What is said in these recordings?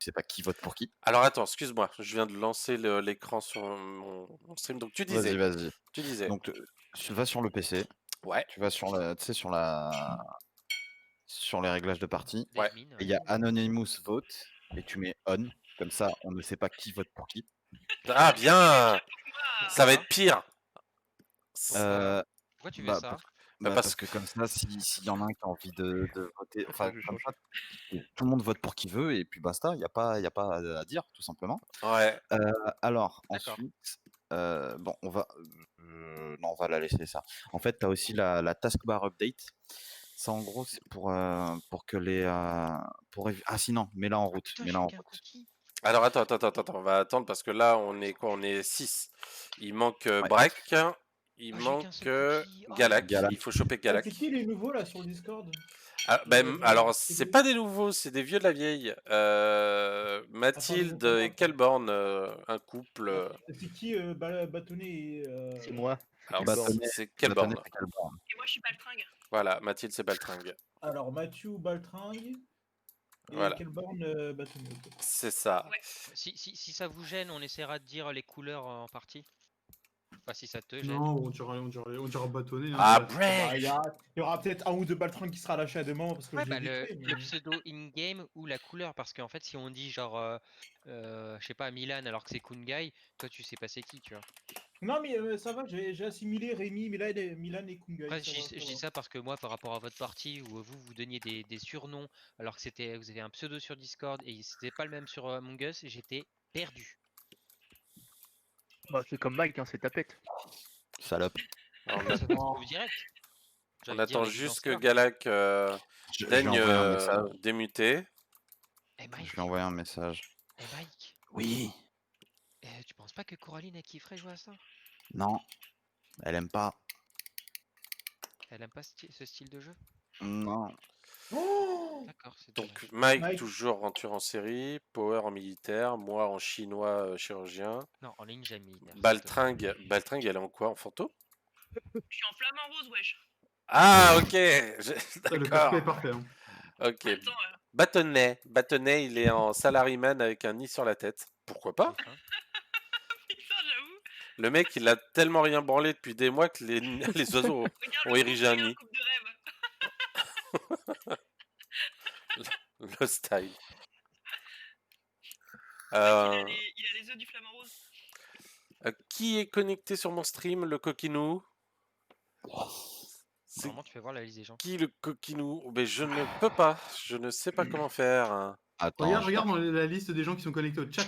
sais pas qui vote pour qui. Alors attends, excuse-moi, je viens de lancer l'écran sur mon stream. Donc Vas-y, vas-y. tu disais. Donc, tu vas sur le PC, Ouais, tu vas sur la, tu sais, sur les réglages de partie, ouais. Admin, et il ouais. y a Anonymous Vote, et tu mets on, comme ça, on ne sait pas qui vote pour qui. Ah bien, ça va Pourquoi? être pire. Euh, Pourquoi tu fais bah, ça? parce que comme ça, s'il y en a un qui a envie de voter, Comme ça, enfin, je comme change. ça, tout le monde vote pour qui veut, et puis basta, il y a pas à dire, tout simplement. Ouais. Alors, D'accord. ensuite, bon, non, on va la laisser ça. En fait, tu as aussi la taskbar update. Ça, en gros, c'est pour que les, ah si, non, mets-la en route, Putain, mets-la j'ai en qu'un route. cookie. Alors attends, on va attendre parce que là on est quoi? On est 6. Il manque Ouais. Break, il Oh, j'ai qu'un manque seul cookie. Oh, Galac. Galac. Il faut choper Ah, Galac. c'est qui les nouveaux là sur le Discord? Ah, Dans alors c'est c'est pas des nouveaux, c'est des vieux de la vieille. Enfin, nouveau Mathilde format, et quoi. Kelborn, un couple. C'est qui Bâtonnet et. C'est moi. Alors Kelborn. c'est Bâtonnet, Kelborn. c'est Kelborn. Et moi, je suis Baltringue. Voilà, Mathilde c'est Baltringue. Alors, Mathieu Baltringue et Voilà, Kelborn Bâtonnet. Ok. c'est ça. Ouais. Si ça vous gêne, on essaiera de dire les couleurs en partie. Enfin, si ça te gêne. Non, on dira bâtonner. Ah, Hein, Break! Il y aura peut-être un ou deux Baltringues qui sera lâché à des moments parce que Ouais, je bah, l'ai le, décrit, le mais- pseudo in-game ou la couleur, parce qu'en fait, si on dit genre, je sais pas, Milan alors que c'est Kungai, toi tu sais pas c'est qui, tu vois. Non, mais ça va, j'ai assimilé Rémi, Milan et Kungai. Après, ça va, je dis ça parce que moi, par rapport à votre partie où vous donniez des surnoms alors que vous avez un pseudo sur Discord et c'était pas le même sur Among Us, j'étais perdu. Bah, c'est comme Mike, hein, c'est tapette. Salope. Alors, Ça se trouve direct. J'ai on envie de dire, attend les juste que lanceurs. Galac Je vais daigne envoyer un message. démuter. Eh Mike, Je vais envoyer un message. Mike, Oui. tu penses pas que Coraline elle kifferait jouer à ça? Non. Elle aime pas. Elle aime pas ce style de jeu? Non. Oh D'accord, c'est Donc dommage. Mike toujours en tueur en série, Power en militaire, moi en chinois chirurgien. Non, en ligne jamais. Baltringue, elle est en quoi? En fantôme? Je suis en flamant rose, wesh. Ah ok, le d'accord. cosplay est parfait. Hein. Ok. Attends, Bâtonnet, il est en salaryman avec un nid sur la tête. Pourquoi pas? putain, j'avoue. Le mec, il a tellement rien branlé depuis des mois que les oiseaux Regarde ont le érigé un bouquet, nid. coupe de rêve. Le style. Il a les œufs du flamant rose. Qui est connecté sur mon stream? Le coquinou? C'est Normalement, tu fais voir la liste des gens. qui le coquinou? Mais je ne peux pas. Je ne sais pas comment faire. Attends. Regarde dans la liste des gens qui sont connectés au chat.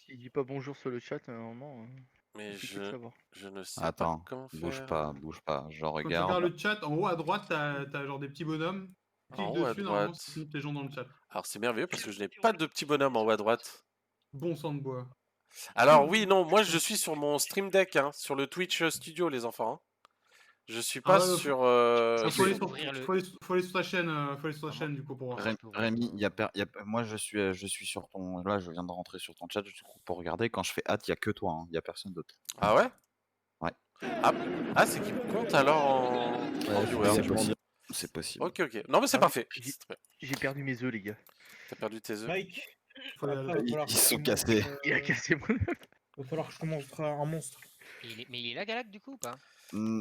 S'il dit pas bonjour sur le chat, normalement. Mais compliqué de savoir. je ne sais Attends. pas comment faire. Bouge pas. Je Quand tu regarde. regardes le chat, en haut à droite, t'as genre des petits bonhommes. Clique En haut à dessus, normalement, droite. ça montre les gens dans le chat. Alors c'est merveilleux parce que je n'ai pas de petit bonhomme en haut à droite. Bon sang de bois. Alors oui, non, moi je suis sur mon Stream Deck, hein, sur le Twitch Studio, les enfants. Hein. Je suis pas ouais, sur. Faut aller ouvrir le- sur ta chaîne, du coup, pour voir. Rémi, moi je suis sur ton. Là, je viens de rentrer sur ton chat pour regarder. Quand je fais hâte, il y a que toi, hein. Il y a personne d'autre. Ah ouais? Ouais. Ah c'est qui compte alors en viewer. C'est possible. C'est possible. Ok. Non mais c'est Ah, parfait. j'ai- C'est très bien. J'ai perdu mes œufs, les gars. T'as perdu tes œufs. Mike, Faut aller à la- après, va falloir Ils que sont je cassés. montre, Il a cassé mon œuf. va falloir que je te montre un monstre. Mais il est là, Galac, du coup, ou pas?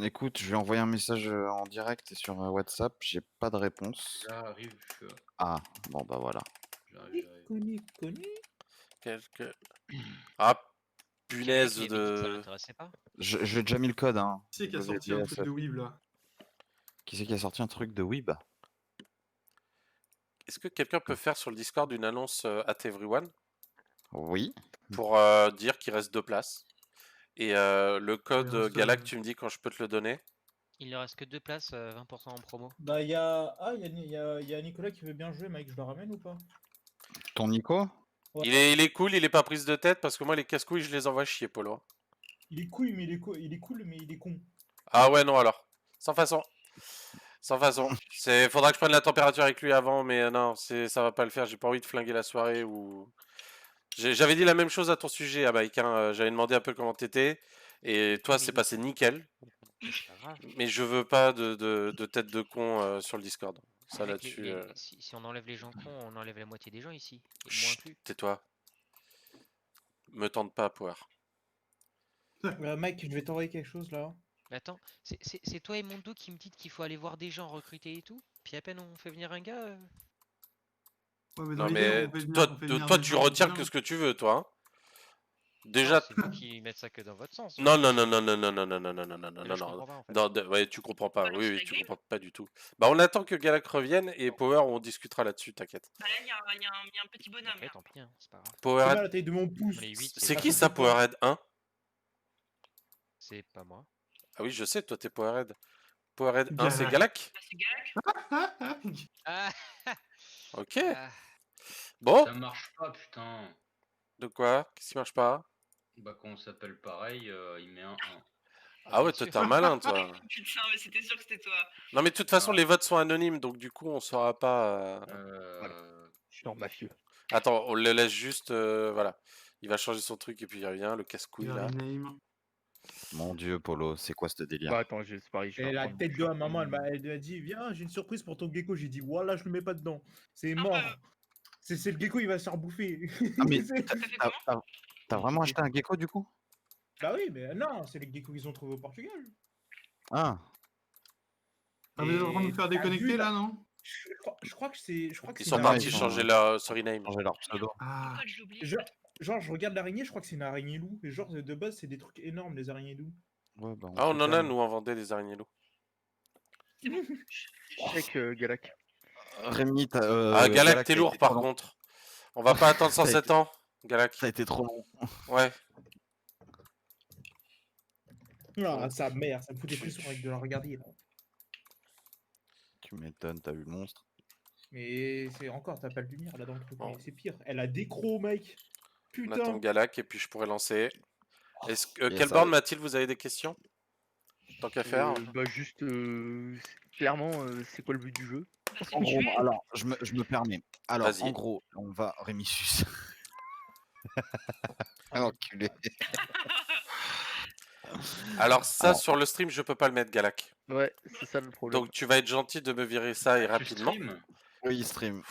Écoute, je vais envoyer un message en direct sur WhatsApp. J'ai pas de réponse. J'arrive, je suis là. Ah, bon bah voilà. J'arrive. Connu. Quelques. Ah punaise Qui avait dit que ça de. l'intéressait pas? J'ai déjà mis le code. Hein. Qui c'est qui a sorti un truc de Weeb là? Qui c'est qui a sorti un truc de Weeb? Est-ce que quelqu'un peut faire sur le Discord une annonce at everyone Oui. pour dire qu'il reste 2 places? Et le code Ouais, ça- Galac, tu me dis quand je peux te le donner? Il ne reste que 2 places, 20% en promo. Bah, il y a Nicolas qui veut bien jouer, Mike, je le ramène ou pas? Ton Nico? Ouais. Il est cool, il est pas prise de tête parce que moi les casse-couilles je les envoie chier, Polo. Il est cool, mais il est cool, mais il est con. Ah ouais, non alors. Sans façon. Faudra que je prenne la température avec lui avant, mais non, ça va pas le faire. J'ai pas envie de flinguer la soirée ou. J'avais dit la même chose à ton sujet, à Mike. Hein. J'avais demandé un peu comment t'étais. Et toi, c'est passé nickel. C'est pas grave. Mais je veux pas de tête de con sur le Discord. Ça Mec, là-dessus. si on enlève les gens cons, on enlève la moitié des gens ici. Et moins Chut, plus. tais-toi. Me tente pas, Power. Mike, je vais t'envoyer quelque chose là. Mais attends, c'est toi et Mondo qui me dites qu'il faut aller voir des gens recruter et tout? Puis à peine on fait venir un gars. Ouais, mais dans Non, l'idée, mais on fait toi, venir, on fait venir toi des tu gens retires bien. que ce que tu veux, toi. Hein. Non, Déjà. c'est vous qui mettez ça que dans votre sens. Non, non, non, non, non, non, non, non, non, non, non, non, Mais non, là, je non. comprends pas en fait. Non, ouais, tu comprends pas. Bah, Oui, lance oui, la tu game. comprends pas du tout. Bah, on attend que Galak revienne et Power, on discutera là-dessus, t'inquiète. Bah là, il y a un petit bonhomme Ok, là. tant pis, hein, c'est pas grave. C'est mal Powerhead, la taille de mon pouce. On est 8, c'est Ça qui fait ça, peur. Powerhead 1? C'est pas moi. Ah oui, je sais, toi, t'es Powerhead. Powerhead 1, c'est Galak. Galak? Bah, c'est Galak. Ah, Ok. ah, Bon, Ça marche pas, putain. de quoi? Qu'est-ce qui marche pas? Bah, quand on s'appelle pareil, il met un 1. Ah ouais, bien toi, sûr. t'es un malin, toi. Putain, mais c'était sûr que c'était toi. Non, mais de toute façon, Non. les votes sont anonymes, donc du coup, on saura pas. Chiant mafieux. Attends, on le laisse juste. Voilà. Il va changer son truc et puis il revient, le Il casse-couille va là. rename. Mon Dieu, Polo, c'est quoi ce délire? Bah attends, c'est pareil, je vais Et la reprendre- tête je de vais la maman, reprendre- elle m'a dit viens, j'ai une surprise pour ton gecko. J'ai dit voilà, je le mets pas dedans. C'est Un mort. peu. C'est le gecko, il va se faire bouffer. Ah, mais C'est- Ça fait t'as comment? t'as vraiment acheté un gecko du coup? Bah oui, mais non, c'est les geckos qu'ils ont trouvé au Portugal. Ah, Ah, vous êtes en train de Et me faire t'as vu, déconnecter là là, non? je crois que c'est. Je crois que Ils c'est sont une partis ils araignée. sont- changer leur Suriname. changer leur pseudo. Ah, Pourquoi je l'oublie? Genre, je regarde l'araignée, je crois que c'est une araignée loup. Et genre, de base, c'est des trucs énormes, les araignées loups. Ouais, bah, Ah, on peut en a, faire- nous, en vendait des araignées loups. C'est bon. Check Galak. Rémi, Ah, Galak, Galak, t'es t'as lourd été par trop long. contre. On va pas attendre T'as 107 été- ans, Galak. Ça a été trop long. Ouais. Ah, sa mère, ça me fout des Tu- frissons avec de la regarder. Là. Tu m'étonnes, t'as vu le monstre. Mais c'est encore, t'as pas de lumière là dans le truc. Bon. Mais c'est pire. Elle a des crocs, mec. On attend Putain. Galak et puis je pourrais lancer. Est-ce que Yes, quelle borne, allez. Mathilde, vous avez des questions? Tant qu'à faire. Bah juste, clairement, c'est quoi le but du jeu? Bah, c'est En me gros, tuer. alors, je me permets. Alors, Vas-y. en gros, on va. Rémi Sus. Ah, enculé. Alors ça, Alors. sur le stream, je peux pas le mettre, Galak. Ouais, c'est ça le problème. Donc tu vas être gentil de me virer ça et Tu rapidement. stream? Oui, stream.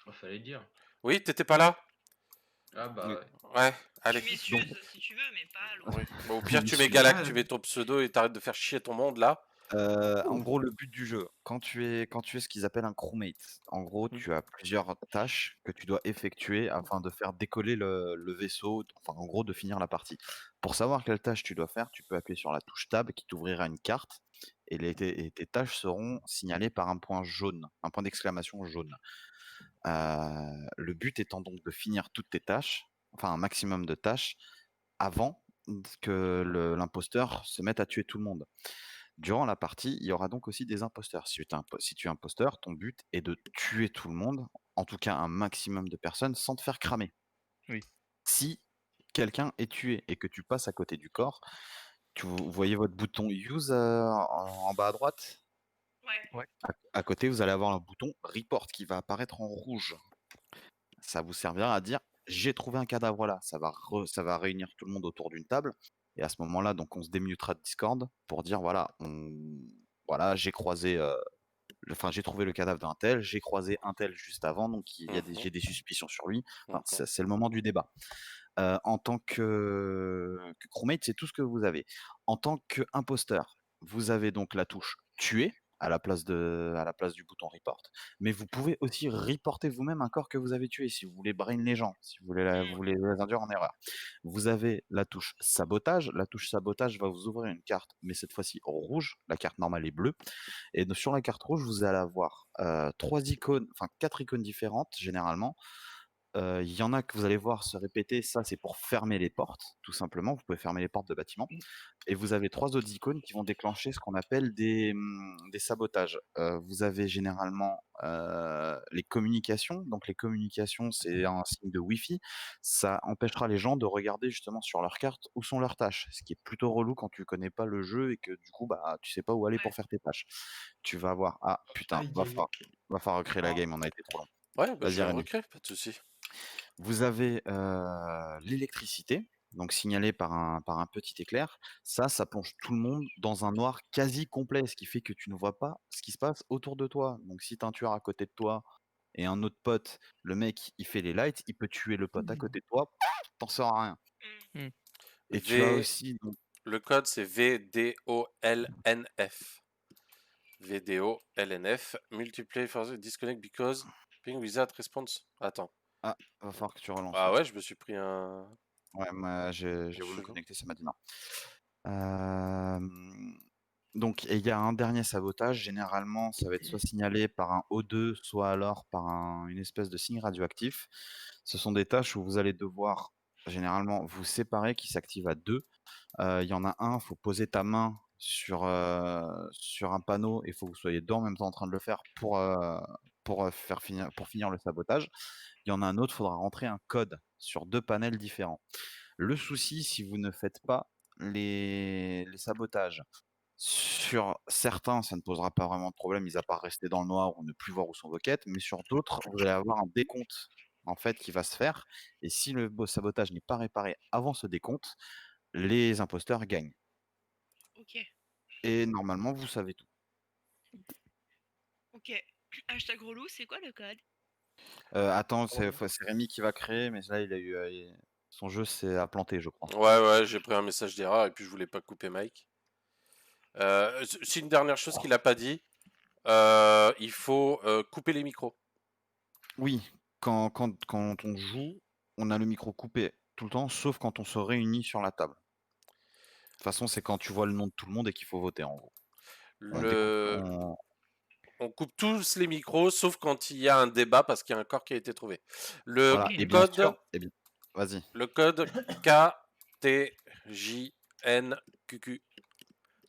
Oh, fallait dire. Oui, t'étais pas là? Ah bah Oui. ouais. Ouais, Tu allez. mets Suze si tu veux, mais pas l'autre. Oui. Bon, au pire, tu Monsieur. mets Galak, Ah, tu mets ton pseudo et t'arrêtes de faire chier ton monde là. En gros, le but du jeu, quand tu es ce qu'ils appellent un crewmate, en gros, tu as plusieurs tâches que tu dois effectuer afin de faire décoller le vaisseau, enfin, en gros, de finir la partie. Pour savoir quelle tâche tu dois faire, tu peux appuyer sur la touche Tab qui t'ouvrira une carte et tes tâches seront signalées par un point jaune, un point d'exclamation jaune. Le but étant donc de finir toutes tes tâches, enfin un maximum de tâches, avant que l'imposteur se mette à tuer tout le monde. Durant la partie, il y aura donc aussi des imposteurs. Si tu es imposteur, ton but est de tuer tout le monde, en tout cas un maximum de personnes, sans te faire cramer. Oui. Si quelqu'un est tué et que tu passes à côté du corps, vous voyez votre bouton Use en bas à droite? Ouais. À côté, vous allez avoir un bouton Report qui va apparaître en rouge. Ça vous servira à dire j'ai trouvé un cadavre là. Ça va réunir tout le monde autour d'une table. Et à ce moment-là, donc on se démutera de Discord pour dire voilà, voilà, j'ai croisé, j'ai trouvé le cadavre d'un tel, j'ai croisé un tel juste avant, donc j'ai des suspicions sur lui. Enfin, c'est le moment du débat. En tant que crewmate, c'est tout ce que vous avez. En tant qu'imposteur, vous avez donc la touche tuer à la place du bouton report. Mais vous pouvez aussi reporter vous-même un corps que vous avez tué si vous voulez brain les gens, si vous voulez les induire en erreur. Vous avez la touche sabotage. La touche sabotage va vous ouvrir une carte, mais cette fois-ci rouge. La carte normale est bleue. Et sur la carte rouge, vous allez avoir 4 icônes différentes généralement. Il y en a que vous allez voir se répéter, ça c'est pour fermer les portes, tout simplement, vous pouvez fermer les portes de bâtiments. Et vous avez 3 autres icônes qui vont déclencher ce qu'on appelle des sabotages. Vous avez généralement les communications, donc les communications c'est un signe de Wi-Fi, ça empêchera les gens de regarder justement sur leur carte où sont leurs tâches, ce qui est plutôt relou quand tu connais pas le jeu et que du coup bah tu sais pas où aller pour faire tes tâches. Tu vas voir, ah putain, Aïe, va aïe, falloir recréer la game, on a été trop long. Ouais, bah Vas-y, je vais Rémi. recréer, pas de soucis. Vous avez l'électricité. donc signalé par un petit éclair, ça plonge tout le monde dans un noir quasi complet, ce qui fait que tu ne vois pas ce qui se passe autour de toi. Donc si tu as un tueur à côté de toi et un autre pote, le mec, il fait les lights, il peut tuer le pote à côté de toi, t'en sors rien. Mm. Et tu as V, aussi donc le code c'est VDOLNF. VDOLNF. Multiplay for the disconnect because ping without response. Attends. ah, va falloir que tu relances, Ah ouais. ouais, je me suis pris un. Ouais, moi j'ai voulu cheveu. connecter, ça m'a dit non. Donc et il y a un dernier sabotage, généralement ça va être soit signalé par un O2, soit alors par une espèce de signe radioactif. Ce sont des tâches où vous allez devoir généralement vous séparer, qui s'activent à 2. Il y en a un, il faut poser ta main sur un panneau et il faut que vous soyez deux en même temps en train de le faire pour finir le sabotage. Il y en a un autre, il faudra rentrer un code sur 2 panels différents. Le souci, si vous ne faites pas les sabotages sur certains, ça ne posera pas vraiment de problème, mis à part rester dans le noir ou ne plus voir où sont vos quêtes, mais sur d'autres, vous allez avoir un décompte en fait qui va se faire, et si le sabotage n'est pas réparé avant ce décompte, les imposteurs gagnent. Ok. Et normalement, vous savez tout. Ok. Hashtag relou, c'est quoi le code? Attends, c'est Rémi qui va créer, mais là, il a eu son jeu s'est a planté, je crois. Ouais, j'ai pris un message d'erreur et puis je voulais pas couper Mike. C'est une dernière chose qu'il a pas dit. Il faut couper les micros. Oui, quand on joue, on a le micro coupé tout le temps, sauf quand on se réunit sur la table. De toute façon, c'est quand tu vois le nom de tout le monde et qu'il faut voter, en gros. On coupe tous les micros, sauf quand il y a un débat parce qu'il y a un corps qui a été trouvé. Le Voilà, et bien code, sûr, vas-y. le code KTJNQQ.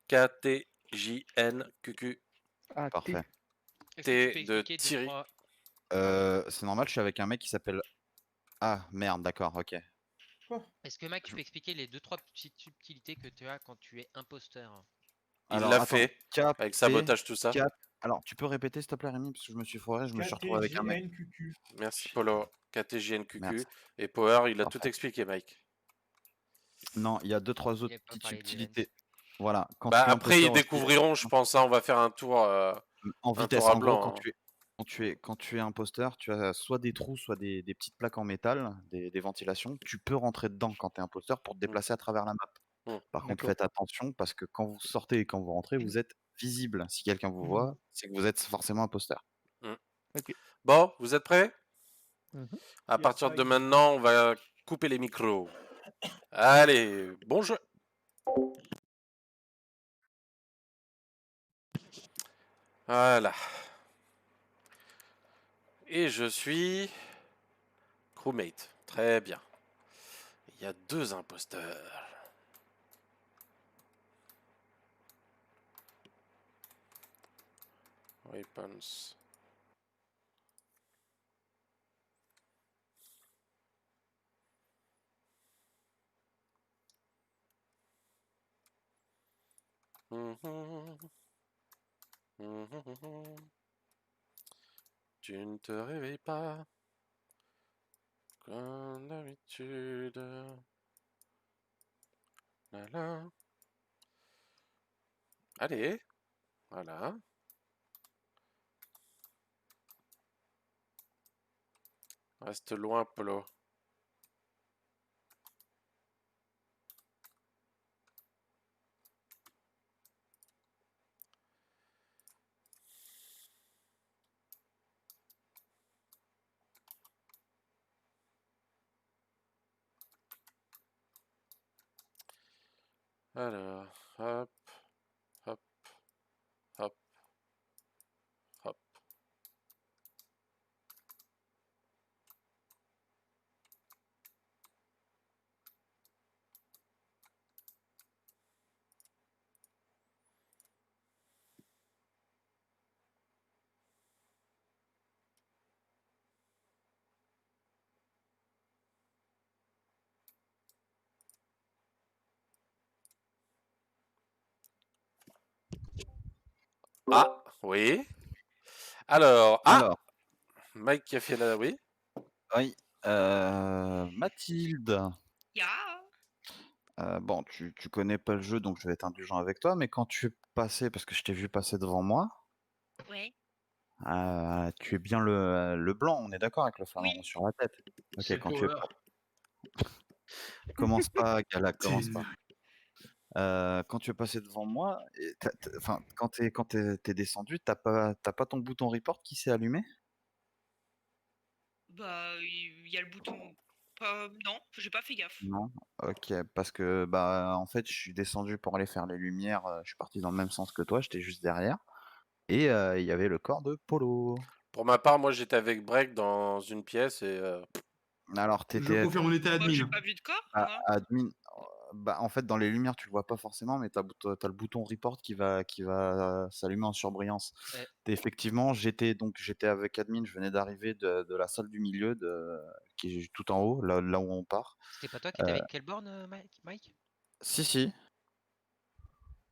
KTJNQQ. Ah, Parfait. Est-ce que tu peux T de expliquer deux, Thierry. trois- C'est normal, je suis avec un mec qui s'appelle... Ah, merde, d'accord, ok. Est-ce que Mike, tu peux expliquer les 2-3 petites subtilités que tu as quand tu es imposteur? Il Alors, l'a attends, fait, avec sabotage, tout ça. Alors, tu peux répéter, s'il te plaît, Rémi, parce que je me suis foiré, je me suis retrouvé avec un mec. KTJNQQ. Merci Polo. KTJNQQ. Merci. Et Power, il a Parfait. tout expliqué, Mike. Non, il y a 2-3 autres Il a pas petites parlé d'event. subtilités. Voilà, quand Bah tu es après, ils imposteur aussi, découvriront, je pense. Hein, on va faire un tour, en un vitesse, tour à en gros, blanc. quand tu es imposteur, tu as soit des trous, soit des petites plaques en métal, des ventilations. Tu peux rentrer dedans quand tu es imposteur pour te déplacer à travers la map. Par contre, D'accord. faites attention parce que quand vous sortez et quand vous rentrez, vous êtes visible. Si quelqu'un vous voit, c'est que vous êtes forcément imposteur. Ok. Bon, vous êtes prêts? Mhm. À partir de maintenant, on va couper les micros. Allez, bon jeu. Voilà. Et je suis crewmate. Très bien. Il y a 2 imposteurs. Weapons. Tu ne te réveilles pas comme d'habitude. Voilà. Allez, voilà. Reste loin, Polo. Alors, hop, hop, hop, hop. Ah, oui. Alors, Mike qui a fait la... Oui. Oui, Mathilde. Ya. Bon, tu connais pas le jeu, donc je vais être indulgent avec toi, mais quand tu es passé, parce que je t'ai vu passer devant moi, Ouais. tu es bien le blanc, on est d'accord avec le flamant Oui. sur la tête. Ok, C'est quand tu es Power. commence pas, Gala, commence C'est- pas. Quand tu es passé devant moi, et enfin, quand t'es descendu, t'as pas ton bouton report qui s'est allumé? Bah, il y a le bouton. Non, j'ai pas fait gaffe. Non? Ok, parce que bah en fait, je suis descendu pour aller faire les lumières. Je suis parti dans le même sens que toi, j'étais juste derrière, et il y avait le corps de Polo. Pour ma part, moi j'étais avec Break dans une pièce et Alors, Je t'étais confirme, on était Moi, j'ai admin. pas vu de corps, à moi. admin. Bah, en fait, dans les lumières, tu le vois pas forcément, mais t'as le bouton report qui va s'allumer en surbrillance. Eh, Effectivement, j'étais avec admin, je venais d'arriver de la salle du milieu, qui est tout en haut, là où on part. C'était pas toi qui étais avec Kelborn, Mike? Si,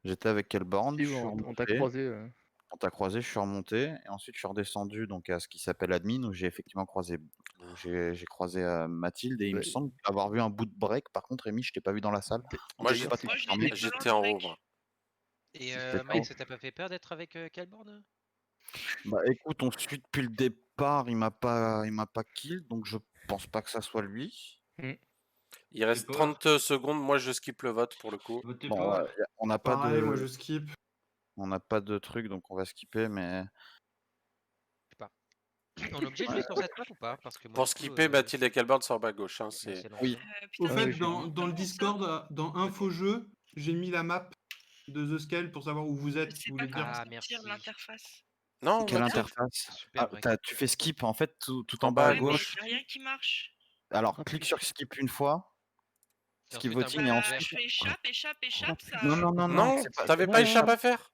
j'étais avec Kelborn, Si, je suis on t'a remonté, croisé. on t'a croisé, je suis remonté, et ensuite je suis redescendu donc à ce qui s'appelle admin, où j'ai effectivement croisé, j'ai croisé Mathilde, et il me Ouais. semble avoir vu un bout de break. Par contre, Rémi, je t'ai pas vu dans la salle. moi D'ailleurs, Pas Moi, je confirmé. l'étais pas loin j'étais de en haut, Break. moi. Et T'étais Mike, en- ça t'a pas fait peur d'être avec Kelborn? Bah écoute, on suit depuis le départ, il m'a pas kill, donc je pense pas que ça soit lui. Il reste Power. 30 secondes, moi je skip le vote pour le coup. Votez Bon, Power. on n'a pas Pareil, moi de, je skip. on n'a pas de truc, donc on va skipper, mais Je sais pas. On est obligé de jouer sur cette map ou pas? Parce que moi, Pour du coup, skipper, Mathilde et Kelborn sur bas gauche. Hein, bah, c'est... c'est oui. lancé. Au Putain, fait, j'ai vu. dans le comment ça Discord, dans Info Jeu, j'ai mis la map de The Scale pour savoir où vous Je êtes, si sais vous pas voulez dire. comment Ah, sortir merci. l'interface. Non, Quelle Mathilde interface? Super, Break. Tu fais skip en fait tout En en bas bas à à Ouais, mais gauche. y a rien qui marche. Alors Ah, clique putain. sur skip une fois, Et skip ensuite, un voting, et bouton Bah, vert. je fais échappe, ça. non, Non, c'est pas. t'avais non, pas non, échappe à faire?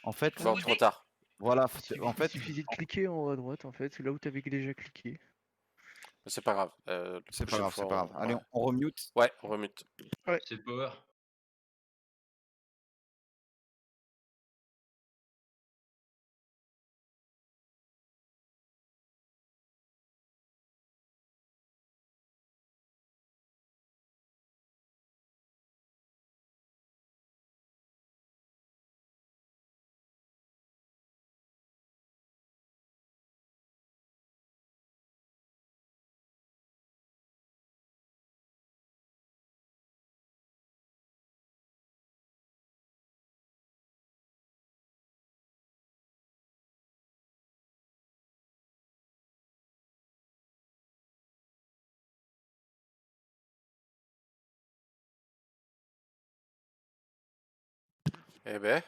En fait, Bon, trop tard. voilà, en Il fait, suffisait de cliquer en haut à droite, en fait, là où t'avais déjà cliqué. C'est pas grave. La c'est pas prochaine grave, fois, c'est pas grave. Allez, ouais. on remute. Ouais, on remute. C'est Power. Eh ben.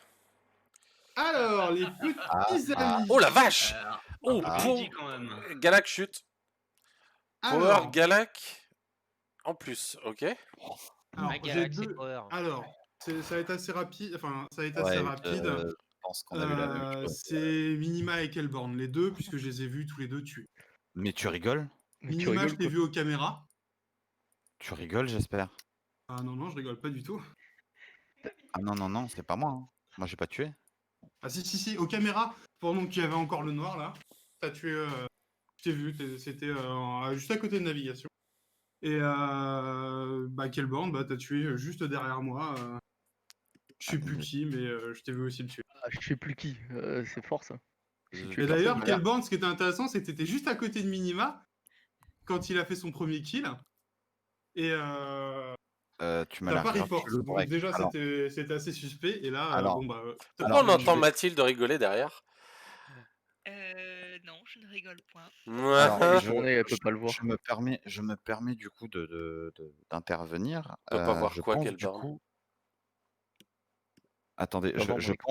Alors, les petits amis. Oh la vache! Oh, Un peu pour greedy, quand même. Galac chute. Power Alors, Galac en plus, ok. alors, Un j'ai Galaxy deux. Power. Alors, ça va être assez rapide. Enfin, ça va être Ouais, assez rapide. je pense qu'on a vu la même chose. C'est Minima et Kelborn, les deux, puisque je les ai vus tous les deux tués. Mais tu rigoles? Mais tu Minima, je rigoles, t'ai quoi. vu aux caméras. Tu rigoles, j'espère. Ah non, je rigole pas du tout. Ah non, c'est pas moi, hein. Moi, j'ai pas tué. Ah si, aux caméras, pendant qu'il y avait encore le noir là, t'as tué. Je t'ai vu, c'était juste à côté de navigation. Et Kelborn, t'as tué juste derrière moi. Je sais plus qui, mais je t'ai vu aussi le tuer. Ah, je sais plus qui, c'est fort ça. J'ai tué Et personne, d'ailleurs, moi. Kelborn, ce qui était intéressant, c'est que t'étais juste à côté de Minima quand il a fait son premier kill. Et Tu m'as t'as l'air pas grave report. chelou, Donc Break. déjà, Alors, c'était assez suspect. Et là, alors, t'as Pourquoi on pas- entend vais- Mathilde rigoler derrière? Non, je ne rigole point. alors, Elle est je, tournée, elle peut pas le voir. je me permets du coup d'intervenir. On peut pas voir Je quoi, pense du Kelborn? coup. Attendez, Pas voir, Break.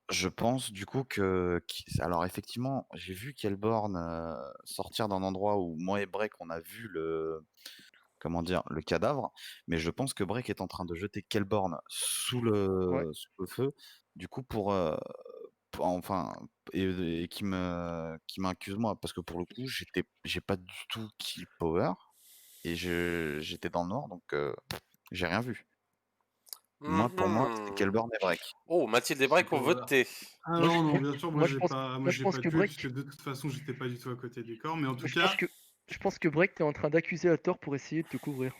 je pense du coup alors effectivement, j'ai vu Kelborn sortir d'un endroit où moi et Break on a vu comment dire, le cadavre, mais je pense que Break est en train de jeter Kelborn Ouais. sous le feu, du coup enfin, et qui m'accuse moi, parce que pour le coup j'ai pas du tout kill power, et j'étais dans le noir, donc j'ai rien vu. Moi, pour moi, c'est Mhm. Kelborn et Break. Oh, Mathilde et Break ont Power. voté. Ah Moi, je non, pense- bien sûr, moi, je pense- moi, moi, je j'ai pense pas que tué, Break- puisque de toute façon, j'étais pas du tout à côté du corps. Mais en tout Je cas, pense que Break, t'es en train d'accuser à tort pour essayer de te couvrir.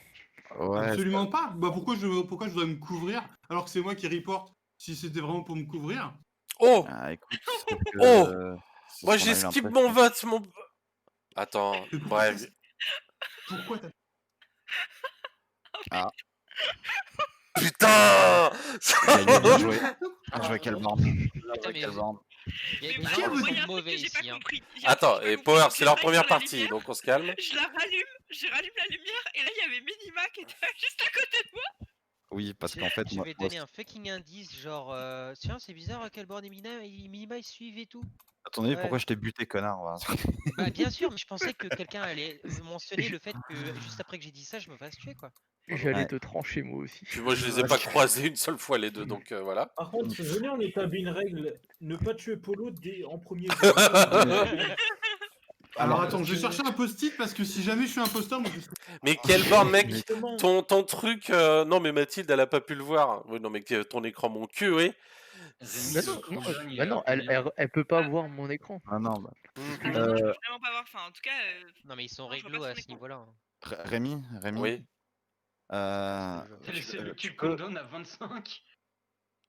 Ouais, Absolument pas. Bah pourquoi je dois me couvrir alors que c'est moi qui reporte si c'était vraiment pour me couvrir? Oh! ah, écoute, c'est ce que Oh! c'est Moi ce qu'on a eu j'esquive mon l'impression. vote, mon... Attends, Mais pourquoi bref. Pourquoi t'as Ah, Putain! gagné, bien joué. Ah, Bien joué, Kelborn. Bien Putain, joué, mais Kelborn. il y a Mais des Qui a gens qui voté il y sont a un truc mauvais que j'ai pas ici. Hein. compris. Il y a un Attends, truc que j'ai et pas Power, compris. c'est Je leur reste première sur la partie, lumière, donc on se calme. je la rallume, je rallume la lumière et là il y avait Minima qui était juste à côté de moi. Oui, parce qu'en fait, Je moi, vais moi donner un fucking indice, genre, tiens, c'est bizarre, Kelborn et Minima ils suivent et tout. attendez, Ouais. pourquoi je t'ai buté, connard? Voilà. Bah, bien sûr, mais je pensais que quelqu'un allait mentionner le fait que juste après que j'ai dit ça, je me fasse tuer, quoi. J'allais Ouais. te trancher moi aussi. Puis moi je les ai pas croisés une seule fois les deux, donc voilà. Par contre, venez, on établit une règle ne pas tuer Polo en premier jeu. Alors Alors, attends, je vais chercher un post-it parce que si jamais je suis imposteur, moi je suis... Mais quel borne, mec! Justement. Ton truc... Non mais Mathilde, elle a pas pu le voir. Oui, non mais ton écran, mon cul, oui. Bah non, elle peut pas voir mon écran. ah non, bah. Ah Mhm. non, je peux vraiment pas voir. Enfin, en tout cas, Non, mais ils sont non, je vois réglo pas à son ce écran. niveau-là. Hein. Rémi, Oui. C'est lui que tu tu peux- condamnes à 25?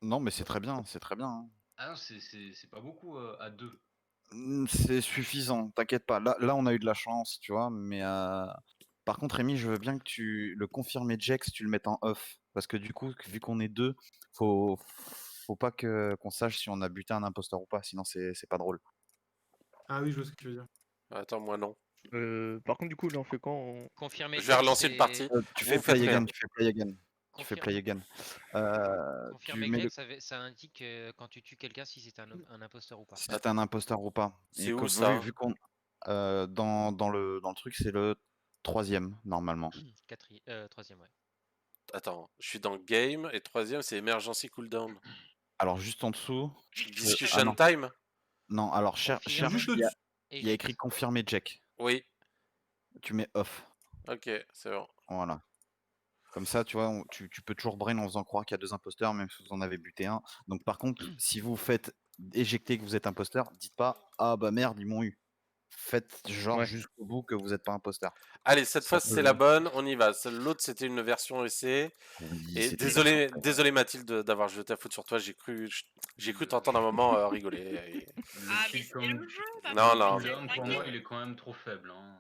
Non, mais c'est très bien, c'est très bien. Hein. Ah non, c'est pas beaucoup à 2. C'est suffisant, t'inquiète pas. Là, on a eu de la chance, tu vois, mais par contre, Rémi, je veux bien que tu le confirmes et Jex, tu le mettes en off. Parce que du coup, vu qu'on est deux, faut pas qu'on sache si on a buté un imposteur ou pas, sinon c'est pas drôle. Ah oui, je vois ce que tu veux dire. Attends, moi non. Par contre, du coup, là, on fait quand Confirmer Je vais relancer le c'est- parti. Tu Vous fais faites play rien. again, tu fais play again. Tu fais play again. Tu Confirmer mets que le... ça indique quand tu tues quelqu'un si c'est un imposteur ou pas. si c'est un imposteur ou pas. C'est Et où que, ça? vu qu'on dans le truc, c'est le 3e normalement. Troisième, ouais. Attends, je suis dans Game et troisième c'est Emergency Cooldown. Alors juste en dessous. Discussion non. Time? Non, alors Confirme. cherche, Juste il y a, au-dessus. Et il y a écrit confirmer Jack. Oui. Tu mets off. Ok, c'est bon. Voilà. Comme ça, tu vois, tu peux toujours brain en faisant croire qu'il y a 2 imposteurs, même si vous en avez buté un. Donc par contre, si vous faites éjecter que vous êtes imposteur, dites pas ah bah merde, ils m'ont eu. Faites genre Ouais. jusqu'au bout que vous n'êtes pas imposteur. Allez, cette Ça fois peut- c'est la bonne, on y va. L'autre c'était une version essai. Oui, Et c'était désolé Mathilde d'avoir jeté la faute sur toi, j'ai cru t'entendre un moment rigoler. Ah, mais c'est le jeu, bah, Non, faut non. éviter, Cooldown, pour t'inquiète. moi, il est quand même trop faible. Hein.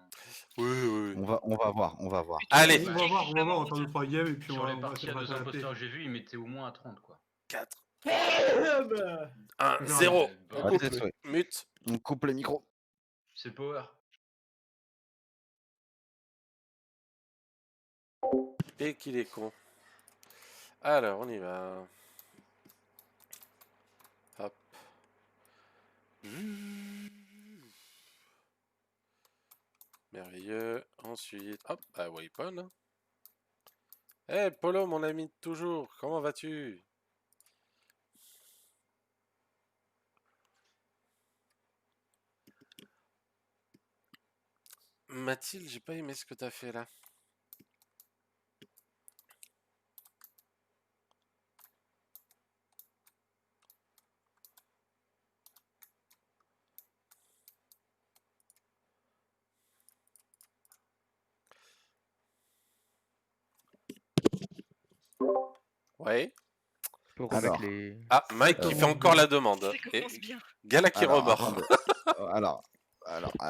Oui. On va voir. Allez. On va voir, on va faire 2-3 games et puis Sur on va les parties à va 2 s'adapter. imposteurs que j'ai vu, il mettait au moins à 30 quoi. 4, Bah, 1, Non, 0. mais On bah, coupe. Attends, ouais. Mute. On coupe les micros. C'est Power. Et qu'il est con. Alors, on y va. Hop. Merveilleux. Ensuite, hop, bah Weapon. Eh, Polo, mon ami de toujours, comment vas-tu? Mathilde, j'ai pas aimé ce que t'as fait là. Ouais. Faut remettre Alors. les. Ah, Mike qui fait encore la demande. Ça Et commence bien. Gala qui Alors, remord. attendez. alors.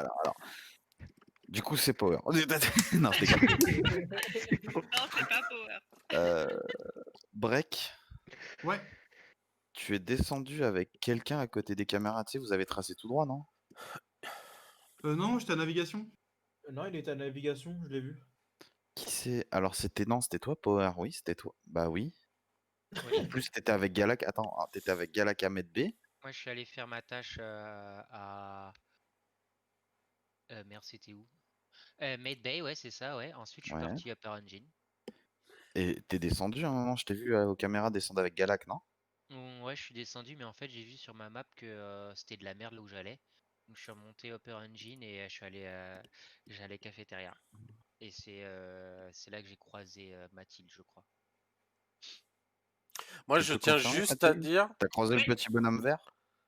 Du coup, c'est Power. Non, je déconne. Non, c'est pas Power. Break, Ouais. tu es descendu avec quelqu'un à côté des caméras, tu sais, vous avez tracé tout droit, non? Non, j'étais à navigation. non, il était à navigation, je l'ai vu. Qui c'est? Alors c'était toi, Power, oui, c'était toi. Bah oui. En plus, t'étais avec Galak. Attends, t'étais avec Galak à Med B. Moi, je suis allé faire ma tâche à. Merde, c'était où? Made Bay, ouais, c'est ça, ouais. Ensuite, je suis Ouais. parti Upper Engine. Et t'es descendu à un moment, je t'ai vu aux caméras descendre avec Galak, non? Ouais, je suis descendu, mais en fait, j'ai vu sur ma map que c'était de la merde là où j'allais. Donc, je suis remonté Upper Engine et je suis j'allais cafétéria. Et c'est là que j'ai croisé Mathilde, je crois. Moi, Tu je peux tiens confirmer, juste à Mathilde? dire. T'as croisé Oui. le petit bonhomme vert?